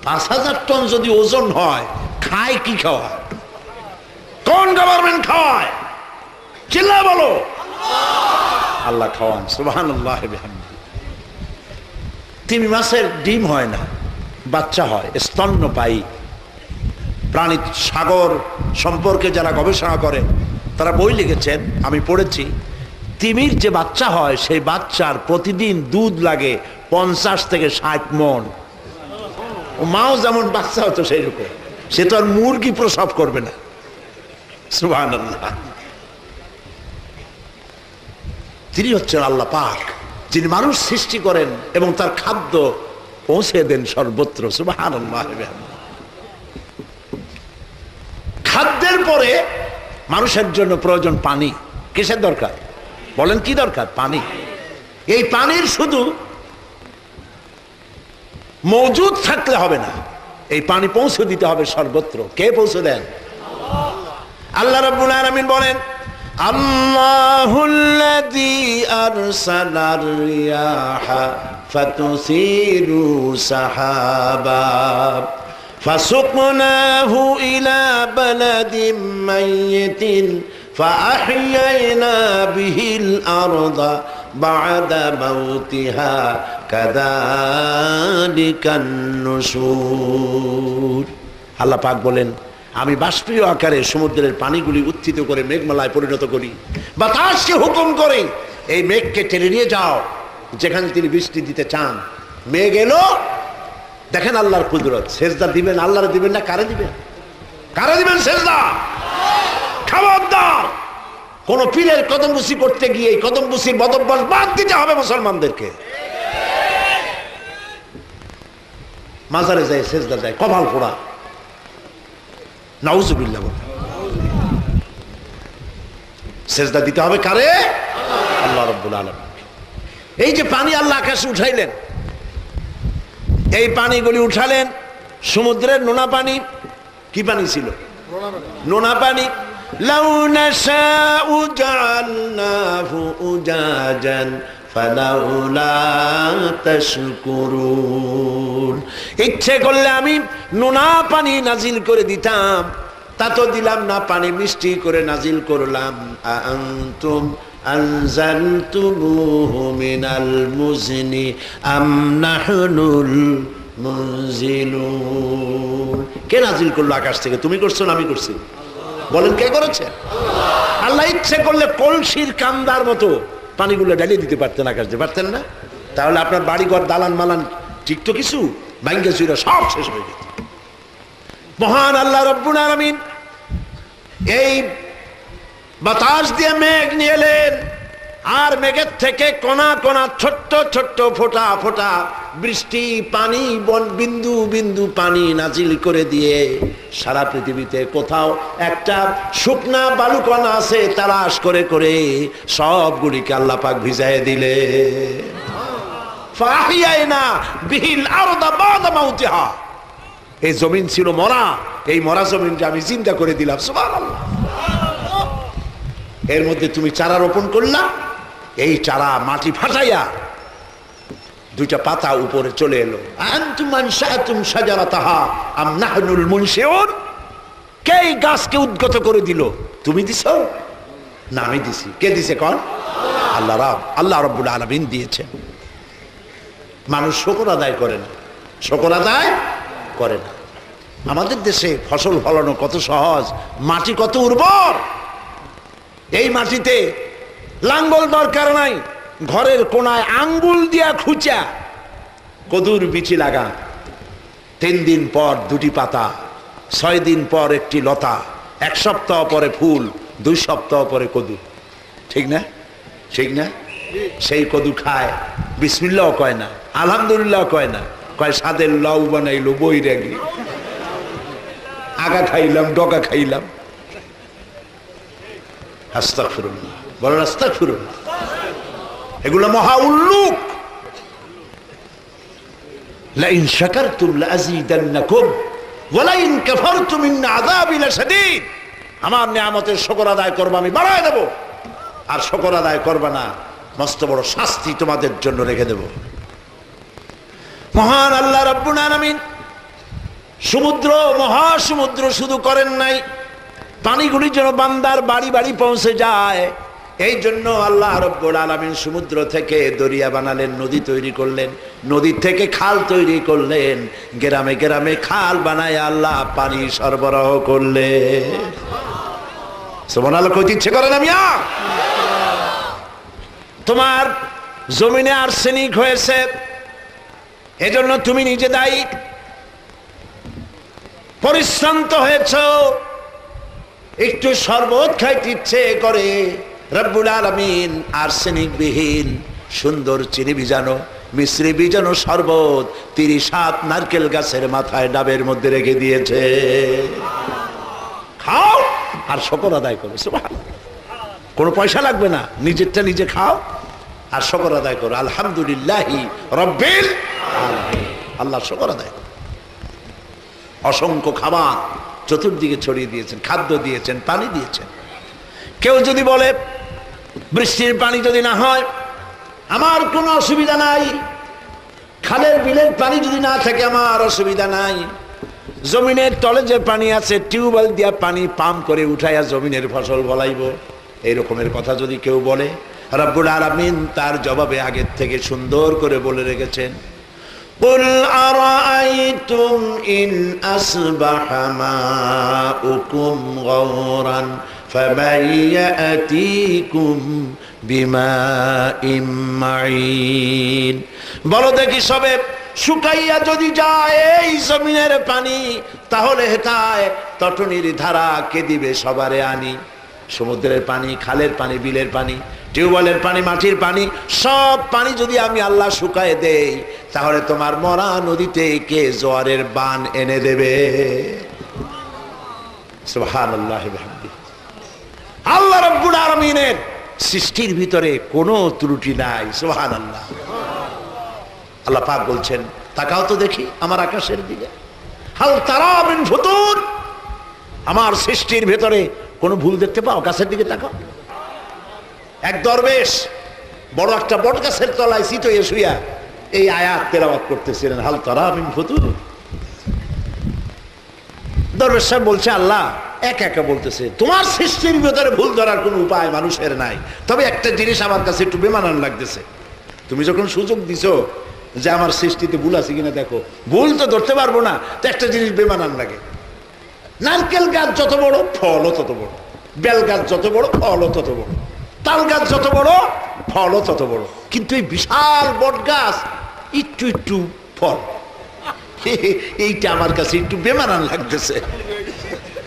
5,000 টন যদি ওজন হয়, খায় কি খাওয়ায়? কোন গভর্নমেন্ট খাওয়ায়? চিল্লা বলো। আল্লাহ খাওয়ান, সুবহানাল্লাহ বিহামদিহি। তিমি মাছের ডিম হয় না, বাচ্চা হয়, স্তন্যপায়ী প্রাণী। সাগর সম্পর্কে যারা গবেষণা করে তারা বই লিখেছেন, আমি পড়েছি। তিমির যে বাচ্চা হয়, সেই বাচ্চার প্রতিদিন দুধ লাগে 50 থেকে 60 মন। ও মাও যেমন বাচ্চা হতো সেই রকম, সে তো আর মুরগি প্রসব করবে না। সুবহানাল্লাহ। তিনি হচ্ছেন আল্লাহ পাক, যিনি মানুষ সৃষ্টি করেন এবং তার খাদ্য পৌঁছে দেন সর্বত্র। সুবহানাল্লাহ। খাদ্যের পরে মানুষের জন্য প্রয়োজন পানি। কিসের দরকার বলেন? কি দরকার? পানি। এই পানির শুধু মজুদ থাকলে হবে না, এই পানি পৌঁছে দিতে হবে সর্বত্র। কে পৌঁছে দেন? আল্লাহ রাব্বুল আলামিন বলেন, আল্লাহুল্লাযী আরসালার রিয়াহা ফাতুসিরু সাহাবা ফাসুকনাহু ইলা বালাদিন মাইয়িতিন ফাআহইয়ানা বিহিল আরদা বা'দা মাউতিহা কাযালিকান নুশুর। আল্লাহ পাক বলেন, আমি বাষ্পীয় আকারে সমুদ্রের পানিগুলি উত্থিত করে মেঘমালায় পরিণত করি। বাতাসকে হুকুম করে এই মেঘকে টেনে নিয়ে যাও যেখানে তিনি বৃষ্টি দিতে চান। মেঘ এলো, দেখেন আল্লাহর কুদরত। সেজদা দিবেন আল্লাহরে, দিবেন না কারে দিবেন? কারে দিবেন সেজদা? খবরদার কোন পীরের কদমবুসি করতে গিয়ে এই কদমবুসির বদভ্যাস বাদ দিতে হবে মুসলমানদেরকে। মাজারে যায়, সেজদা যায়, কপাল পোড়া, নাউজুবিল্লাহ। সেজদা দিতে হবে কারে? আল্লাহ রাব্বুল আলামিন। এই যে পানি আল্লাহ আকাশে উঠাইলেন, এই পানিগুলি উঠালেন সমুদ্রের নোনা পানি। কি পানি ছিল? নোনা পানি। লাউ নাশাউ জাআলনাহু উজাজান ফালাউলা তাশকুরুন। ইচ্ছে করলে আমি নোনা পানি নাজিল করে দিতাম, তা তো দিলাম না, পানি মিষ্টি করে নাজিল করলাম। আনতুম আনজালতুমুহু মিনাল মুজনি আম নাহনুল মুনজিলুন। কে নাজিল করলো আকাশ থেকে? তুমি করছো না আমি করছি? বলেন কে করেছে? আল্লাহ ইচ্ছে করলে কলসির কান্দার মতো পানিগুলো ঢালিয়ে দিতে পারতেন আকাশ দিয়ে, পারতেন না? তাহলে আপনার বাড়িঘর দালান মালান ঠিক তো কিছু ভাঙ্গে চুরে সব শেষ হয়ে যেত। মহান আল্লাহ রাব্বুল আলামিন এই বাতাস দিয়ে মেঘ নিয়ে এলেন, আর মেঘের থেকে কণা কণা ছোট্ট ছোট্ট ফোঁটা ফোঁটা বৃষ্টি পানি, বিন্দু বিন্দু পানি নাজিল করে দিয়ে সারা পৃথিবীতে কোথাও একটা শুকনা বালুকণা আছে তালাশ করে করে সবগুলিকে আল্লাহ পাক ভিজায় দিলে। ফাহিয়াইনা বিহিল আরদা বা'দা মাউতিহা। এই জমিন ছিল মরা, এই মরা জমিনকে আমি জিন্দা করে দিলাম। সুবহানাল্লাহ। এর মধ্যে তুমি চারা রোপণ করলা, এই চারা মাটি ফাটাইয়া দুইটা পাতা উপরে চলে এলো। আনতুম আনশাতুম শাজারাতাহা আম নাহনুল মুনশিউন। কে এই গাছকে উদ্গত করে দিল? তুমি দিছো না আমি দিছি? কে দিছে কোন? আল্লাহ রাব্বুল আলামিন দিয়েছেন। মানুষ শুকর আদায় করে না, শুকর আদায় করে না। আমাদের দেশে ফসল ফলানো কত সহজ, মাটি কত উর্বর। এই মাটিতে লাঙ্গল দরকার নাই, ঘরের কোনায় আঙ্গুল দিয়া খুঁচা কদুর বিচি লাগা। 3 দিন পর 2টি পাতা, 6 দিন পর একটি লতা, 1 সপ্তাহ পরে ফুল, 2 সপ্তাহ পরে কদু। ঠিক না? ঠিক না? সেই কদু খায়, বিসমিল্লাহ কয় না, আলহামদুলিল্লাহ কয় না, কয় সাদের লাউ বানাইলো বই রেগি, আগা খাইলাম ডগা খাইলাম। আস্তাগফিরুল্লাহ, বলেন আস্তাগফিরুল্লাহ। এগুলো মহা উল্লুক। লাইন শাকারতুম লাযীদান্নাকুম ওয়া লাইন কাফারতুম ইন আযাবি লাশাদীদ। আমার নিয়ামতের শুকর আদায় করবা, আমি বাড়ায় দেব, আর শুকর আদায় করবা না, মস্ত বড় শাস্তি তোমাদের জন্য রেখে দেব। মহান আল্লাহ রাব্বুল আলামিন সমুদ্র, মহাসমুদ্র শুধু করেন নাই, পানিগুলি যেন বান্দার বাড়ি বাড়ি পৌঁছে যায়, এই জন্য আল্লাহ রাব্বুল আলামিন সমুদ্র থেকে দরিয়া বানালেন, নদী তৈরি করলেন, নদীর থেকে খাল তৈরি করলেন, গ্রামে গ্রামে খাল বানায় আল্লাহ পানি সরবরাহ করলেন। সুবহানাল্লাহ কইতে ইচ্ছে করে না মিয়া? তোমার জমিনে আর্সেনিক হয়েছে, এজন্য তুমি নিজে দায়ী। পরিশ্রান্ত হয়েছ, একটু শরবত খাইতে ইচ্ছে করে, রব্বুল আলামিন আর্সেনিকবিহীন সুন্দর চিনি ভিজানো মিশ্রি ভিজানো শরবত 37 নারকেল গাছের মাথায় ডাবের মধ্যে রেখে দিয়েছে। খাও আর শুকর আদায় করো। সুবহানাল্লাহ। কোনো পয়সা লাগবে না, নিজেরটা নিজে খাও আর শুকর আদায় করো। আলহামদুলিল্লাহি রাব্বিল আলামিন। আল্লাহ শুকর আদায় করো। অসংখ্য খাবার চতুর্দিকে ছড়িয়ে দিয়েছেন, খাদ্য দিয়েছেন, পানি দিয়েছেন। কেউ যদি বলে বৃষ্টির পানি যদি না হয় আমার কোনো অসুবিধা নাই, খালের বিলের পানি যদি না থাকে আমার অসুবিধা নাই, জমিনের তলে যে পানি আছে টিউবওয়েল দিয়া পানি পাম্প করে উঠাইয়া জমিনের ফসল ফলাইব, এই রকমের কথা যদি কেউ বলে, রব্বুল আলামিন তার জবাবে আগের থেকে সুন্দর করে বলে রেখেছেন, কুল আরাআইতুম ইন আসবাহা মাউকুম গাওরান ফামান ইয়াতিকুম বিমাইম মাইন। বলো দেখি সবে শুকাইয়া যদি যায় এই জমিনের পানি, তাহলে হেটায় তটনির ধারা কে দিবে সবারে আনি। সমুদ্রের পানি, খালের পানি, বিলের পানি, টিউবওয়েলের পানি, মাটির পানি, সব পানি যদি আমি আল্লাহ শুকায় দেই, তাহলে তোমার মরা নদীতে কে জোয়ারের বান এনে দেবে? সুবহানাল্লাহ বিহামদিহি। আল্লাহ রাব্বুল আলামিনের সৃষ্টির ভিতরে কোনো ত্রুটি নাই। সুবহানাল্লাহ। আল্লাহ পাক বলছেন, তাকাও তো দেখি আমার আকাশের দিকে, হাল তারা মিন ফুতুর, আমার সৃষ্টির ভেতরে কোনো ভুল দেখতে পাও? গাছের দিকে তাকাও। এক দরবেশ বড় একটা বট গাছের তলায় চিতয়ে শুইয়া এই আয়াত তেলাওয়াত করতেছিলেন, হাল তারা মিন ফুতুর। দরবেশ সাহেব বলছে, আল্লাহ একা একা বলতেছে, তোমার সৃষ্টির ভেতরে ভুল ধরার কোনো উপায় মানুষের নাই, তবে একটা জিনিস আমার কাছে একটু বেমানান লাগতেছে। তুমি যখন সুযোগ দিছো যে আমার সৃষ্টিতে ভুল আছে কিনা দেখো, ভুল তো ধরতে পারবো না, তো একটা জিনিস বেমানান লাগে। নারকেল গাছ যত বড় ফলও তত বড়, বেল গাছ যত বড় ফলও তত বড়, তাল গাছ যত বড় ফলও তত বড়, কিন্তু এই বিশাল বট গাছ একটু একটু ফল, এইটা আমার কাছে একটু বেমানান লাগতেছে।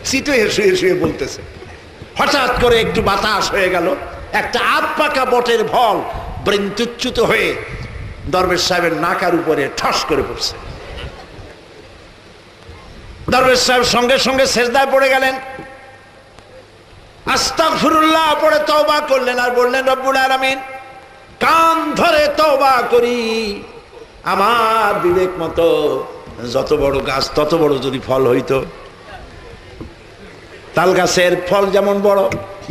চিতয়ে শুয়ে শুয়ে বলতেছে। হঠাৎ করে একটু বাতাস হয়ে গেল, একটা আধ পাকা বটের ফল বৃন্তুচ্যুত হয়ে দরবেশ সাহেবের নাকার উপরে ঠাস করে পড়ছে। দরবেশ সাহেব সঙ্গে সঙ্গে সেজদায় পড়ে গেলেন, আস্তাগফিরুল্লাহ পড়ে তওবা করলেন আর বললেন, রব্বুল আলামিন কান ধরে তওবা করি, আমার বিবেক মতো যত বড় গাছ তত বড় যদি ফল হইতো, তাল গাছের ফল যেমন বড়,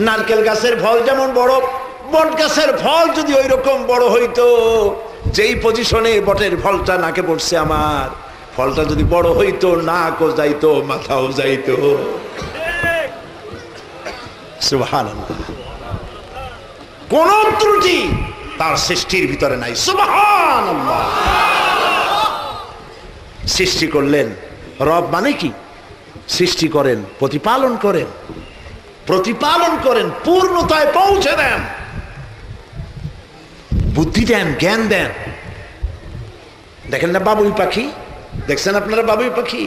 নারকেল গাছের ফল যেমন বড়, বট গাছের ফল যদি ওই রকম বড় হইতো, যেই পজিশনে বটের ফলটা নাকে পড়ছে আমার, ফলটা যদি বড় হইতো নাকও যাইতো মাথাও যাইতো। সুবহানাল্লাহ। কোন ত্রুটি তার সৃষ্টির ভিতরে নাই। সুবহানাল্লাহ। সৃষ্টি করলেন, রব মানে কি? সৃষ্টি করেন, প্রতিপালন করেন, প্রতিপালন করেন, পূর্ণতায় পৌঁছে দেন, বুদ্ধি দেন, জ্ঞান দেন। দেখেন না বাবুই পাখি, দেখছেন আপনারা বাবুই পাখি?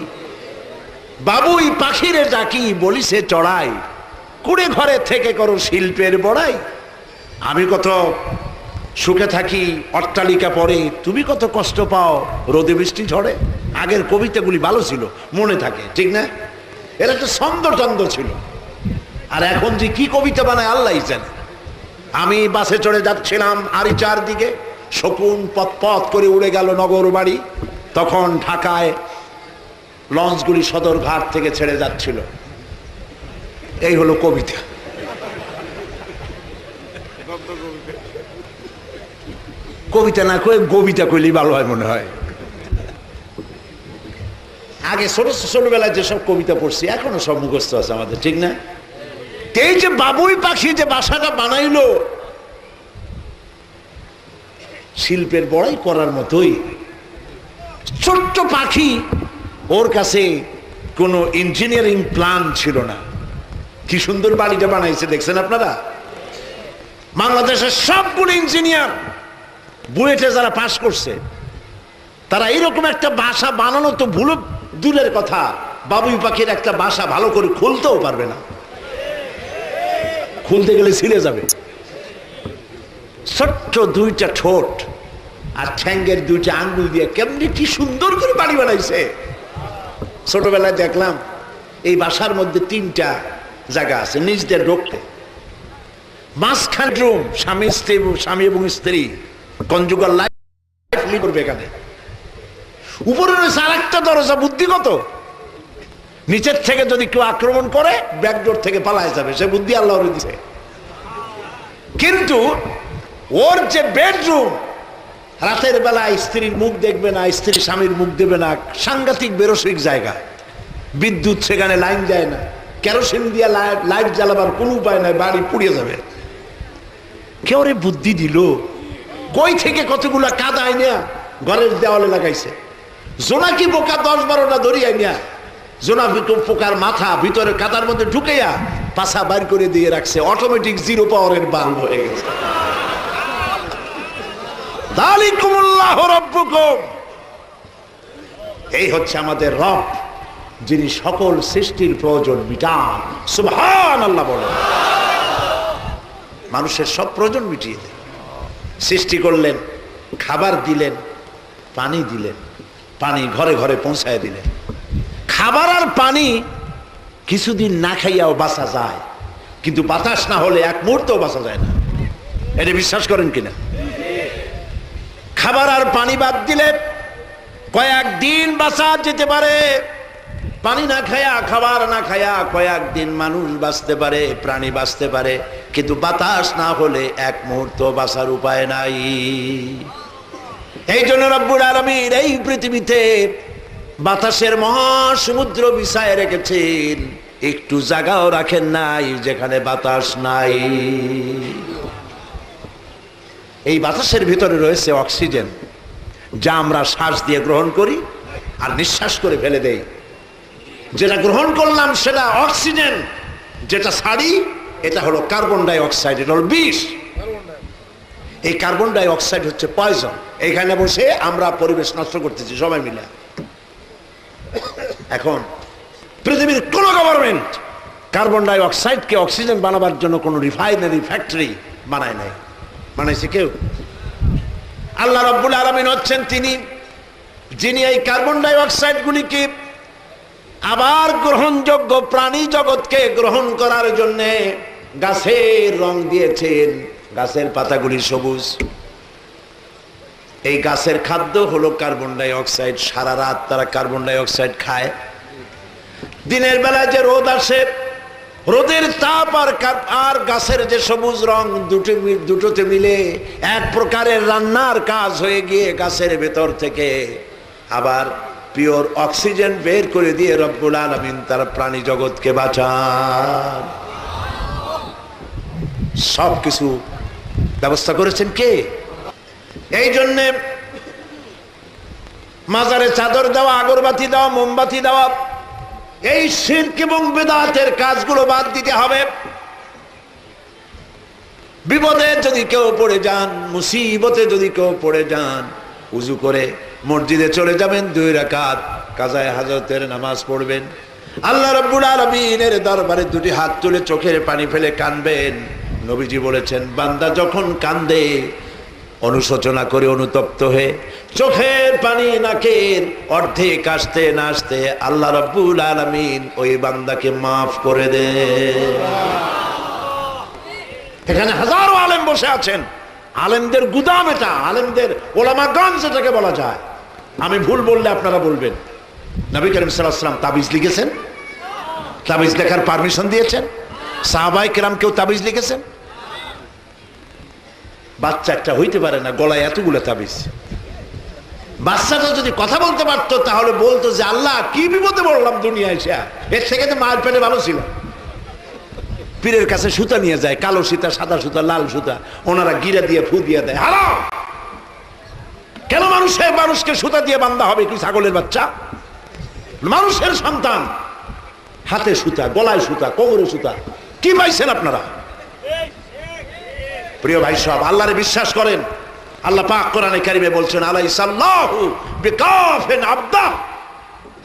বাবুই পাখিরে ডাকি বলি সে চড়াই, কুড়ে ঘরে থেকে করো শিল্পের বড়াই। আমি কত সুখে থাকি অট্টালিকা পরে, তুমি কত কষ্ট পাও রোদে বৃষ্টি ঝড়ে। আগের কবিতাগুলি ভালো ছিল, মনে থাকে, ঠিক না? এর একটা ছন্দ টন্দ ছিল। আর এখন যে কি কবিতা বানায় আল্লাহই জানে। আমি বাসে চড়ে যাচ্ছিলাম আরিচার দিকে, শকুন পথ পথ করে উড়ে গেল নগর বাড়ি। তখন ঢাকায় লঞ্চগুলি সদরঘাট থেকে ছেড়ে যাচ্ছিল। এই হলো কবিতা। কবিতা না কয়ে কবিতা কইলেই ভালো হয় মনে হয়। আগে ছোটবেলায় যেসব কবিতা পড়ছি এখনো সব মুখস্থ আছে আমাদের, ঠিক না? এই যে বাবুই পাখি যে বাসাটা বানাইলো, শিল্পের বড়াই করার মতোই। ছোট্ট পাখি, ওর কাছে কোনো ইঞ্জিনিয়ারিং প্ল্যান ছিল না। কি সুন্দর বাড়িটা বানাইছে দেখছেন আপনারা? বাংলাদেশের সবগুলো ইঞ্জিনিয়ার বুয়েটে যারা পাস করছে তারা এইরকম একটা বাসা বানানো তো ভুল দূরের কথা, বাবুই পাখির একটা বাসা ভালো করে খুলতেও পারবে না, খুলতে গেলে ছিঁড়ে যাবে। ছোট্ট দুইটা ঠোঁট আর ঠ্যাঙ্গের দুইটা আঙ্গুল দিয়ে কেমনি কি সুন্দর করে বাড়ি বানাইছে। ছোটবেলায় দেখলাম এই বাসার মধ্যে 3টা জায়গা আছে নিজ দিয়ে ঢুকতে, মাঝখান রুম, স্বামী এবং স্ত্রী কনজুগাল লাইফ লিড করবে এখানে। উপরে রয়েছে আর একটা দরজা, বুদ্ধিগত, নিচের থেকে যদি কেউ আক্রমণ করে ব্যাকডোর থেকে পালায় যাবে, সে বুদ্ধি আল্লাহর দিছে। কিন্তু ওর যে বেডরুম, রাতের বেলায় স্ত্রীর মুখ দেখবে না, স্ত্রী স্বামীর মুখ দেবে না, সাংঘাতিক বেরসিক জায়গা, বিদ্যুৎ সেখানে লাইন যায় না, কেরোসিন দিয়ে লাইট জ্বালাবার কোনো উপায় নাই, বাড়ি পুড়িয়ে যাবে। কেউ রে বুদ্ধি দিল, কই থেকে কতগুলা কাদা আইনা ঘরের দেওয়ালে লাগাইছে। জোনাকি পোকা 10-12টা ধরি আইনা জোনাকি পোকার মাথা ভিতরে কাদার মধ্যে ঢুকাইয়া পাছা বাইর করে দিয়ে রাখছে, অটোমেটিক 0 পাওয়ারের বাল্ব হয়ে গেছে। যালিকুমুল্লাহু রাব্বুকুম, এই হচ্ছে আমাদের রব, যিনি সকল সৃষ্টির প্রয়োজন মিটান। সুবহানাল্লাহ বলেন। মানুষের সব প্রয়োজন মিটিয়ে দেন। সৃষ্টি করলেন, খাবার দিলেন, পানি দিলেন, পানি ঘরে ঘরে পৌঁছায় দিলেন। খাবার আর পানি কিছুদিন না খাইয়াও বাঁচা যায়, কিন্তু বাতাস না হলে এক মুহূর্তেও বাঁচা যায় না। এটা বিশ্বাস করেন কিনা? খাবার আর পানি বাদ দিলে কয়েকদিন বাঁচা যেতে পারে, পানি না খায়া, খাবার না খায়া কয়েকদিন মানুষ বাঁচতে পারে, প্রাণী বাঁচতে পারে, কিন্তু বাতাস না হলে এক মুহূর্ত বাঁচার উপায় নাই। এই জন্য রব্বুল আলামিন এই পৃথিবীতে বাতাসের মহাসমুদ্র বিছায় রেখেছেন, একটু জায়গাও রাখেন নাই যেখানে বাতাস নাই। এই বাতাসের ভিতরে রয়েছে অক্সিজেন, যা আমরা শ্বাস দিয়ে গ্রহণ করি আর নিঃশ্বাস করে ফেলে দেই। যেটা গ্রহণ করলাম সেটা অক্সিজেন, যেটা ছাড়ি এটা হলো কার্বন ডাই অক্সাইড, এটা হলো বিষ। এই কার্বন ডাই অক্সাইড হচ্ছে পয়জন। এইখানে বসে আমরা পরিবেশ নষ্ট করতেছি সবাই মিলে। এখন পৃথিবীর কোন গভর্নমেন্ট কার্বন ডাই অক্সাইডকে অক্সিজেন বানাবার জন্য কোন রিফাইনারি ফ্যাক্টরি বানায় নাই। বানাইছে কেউ? আল্লাহ রাব্বুল আলামিন হচ্ছেন তিনি যিনি এই কার্বন ডাই অক্সাইড গুলিকে আবার গ্রহণযোগ্য প্রাণী জগৎকে গ্রহণ করার জন্য গাছের রং দিয়েছেন। গাছের পাতাগুলি সবুজ। এই গাছের খাদ্য হলো কার্বন ডাই অক্সাইড। সারা রাত তারা কার্বন ডাই অক্সাইড খায়। দিনের বেলায় যে রোদ আসে, রোদের তাপ আর গাছের যে সবুজ রং দুটোতে মিলে এক প্রকারের রান্নার কাজ হয়ে গিয়ে গাছের ভেতর থেকে আবার পিওর অক্সিজেন বের করে দিয়ে রব্বুল আলামিন তার প্রাণী জগৎকে বাঁচান। সবকিছু ব্যবস্থা করেছেন কে? এই জন্যে মাজারে চাদর দেওয়া, আগরবাতি দেওয়া, মোমবাতি দেওয়া, এই শিরক এবং বিদআতের কাজগুলো বাদ দিতে হবে। বিপদে যদি কেউ পড়ে যান, মুসিবতে যদি কেউ পড়ে যান, উজু করে মসজিদে চলে যাবেন, 2 রাকাত কাজায়ে হাজতের নামাজ পড়বেন। আল্লাহ রাব্বুল আলামিনের দরবারে 2টি হাত তুলে চোখের পানি ফেলে কাঁদবেন। নবীজি বলেছেন, বান্দা যখন কাঁদে অনুশোচনা করে, অনুতপ্ত হয়ে, চোখের পানি নাকের অর্ধেক আসতে না আসতে আল্লাহ রাব্বুল আলামিন ওই বান্দাকে মাফ করে দেন। এখানে হাজারো আলেম বসে আছেন, আলেমদের গুদাম এটা, আলেমদের ওলামাগঞ্জ এটাকে বলা যায়। আমি ভুল বললে আপনারা বলবেন। নবী করিম সাল্লাল্লাহু আলাইহি ওয়াসাল্লাম তাবিজ লিখেছেন, তাবিজ লেখার পারমিশন দিয়েছেন। সাহাবায়ে কেরাম কেউ তাবিজ লিখেছেন? বাচ্চা একটা হইতে পারে না, গলায় এতগুলো তাবিজ। বাচ্চাটা যদি কথা বলতে পারতো তাহলে বলতো যে আল্লাহ কি বিপদে পড়লাম দুনিয়ায়, এসে এর থেকে তো মায়ের পেটে ভালো ছিল। পীরের কাছে সুতা নিয়ে যায়, কালো সুতা, সাদা সুতা, লাল সুতা, ওনারা গিরা দিয়ে ফু দিয়ে দেয়। হালো, কেন মানুষকে সুতা দিয়ে বান্ধা হবে? কি ছাগলের বাচ্চা? মানুষের সন্তান, হাতে সুতা, গলায় সুতা, কোমরে সুতা, কি পাইছেন আপনারা? প্রিয় ভাই সব, আল্লাহরে বিশ্বাস করেন, আল্লাহ পাক কোরআনে কারিমে বলছেন আলাইসাল্লাহু বিকাফিন আবদা,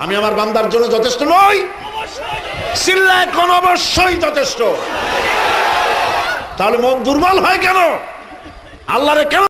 আমি আমার বান্দার জন্য যথেষ্ট নই? চিল্লায় কোন অবশ্যই যথেষ্ট। তাহলে মন দুর্বল হয় কেন? আল্লাহরে কেন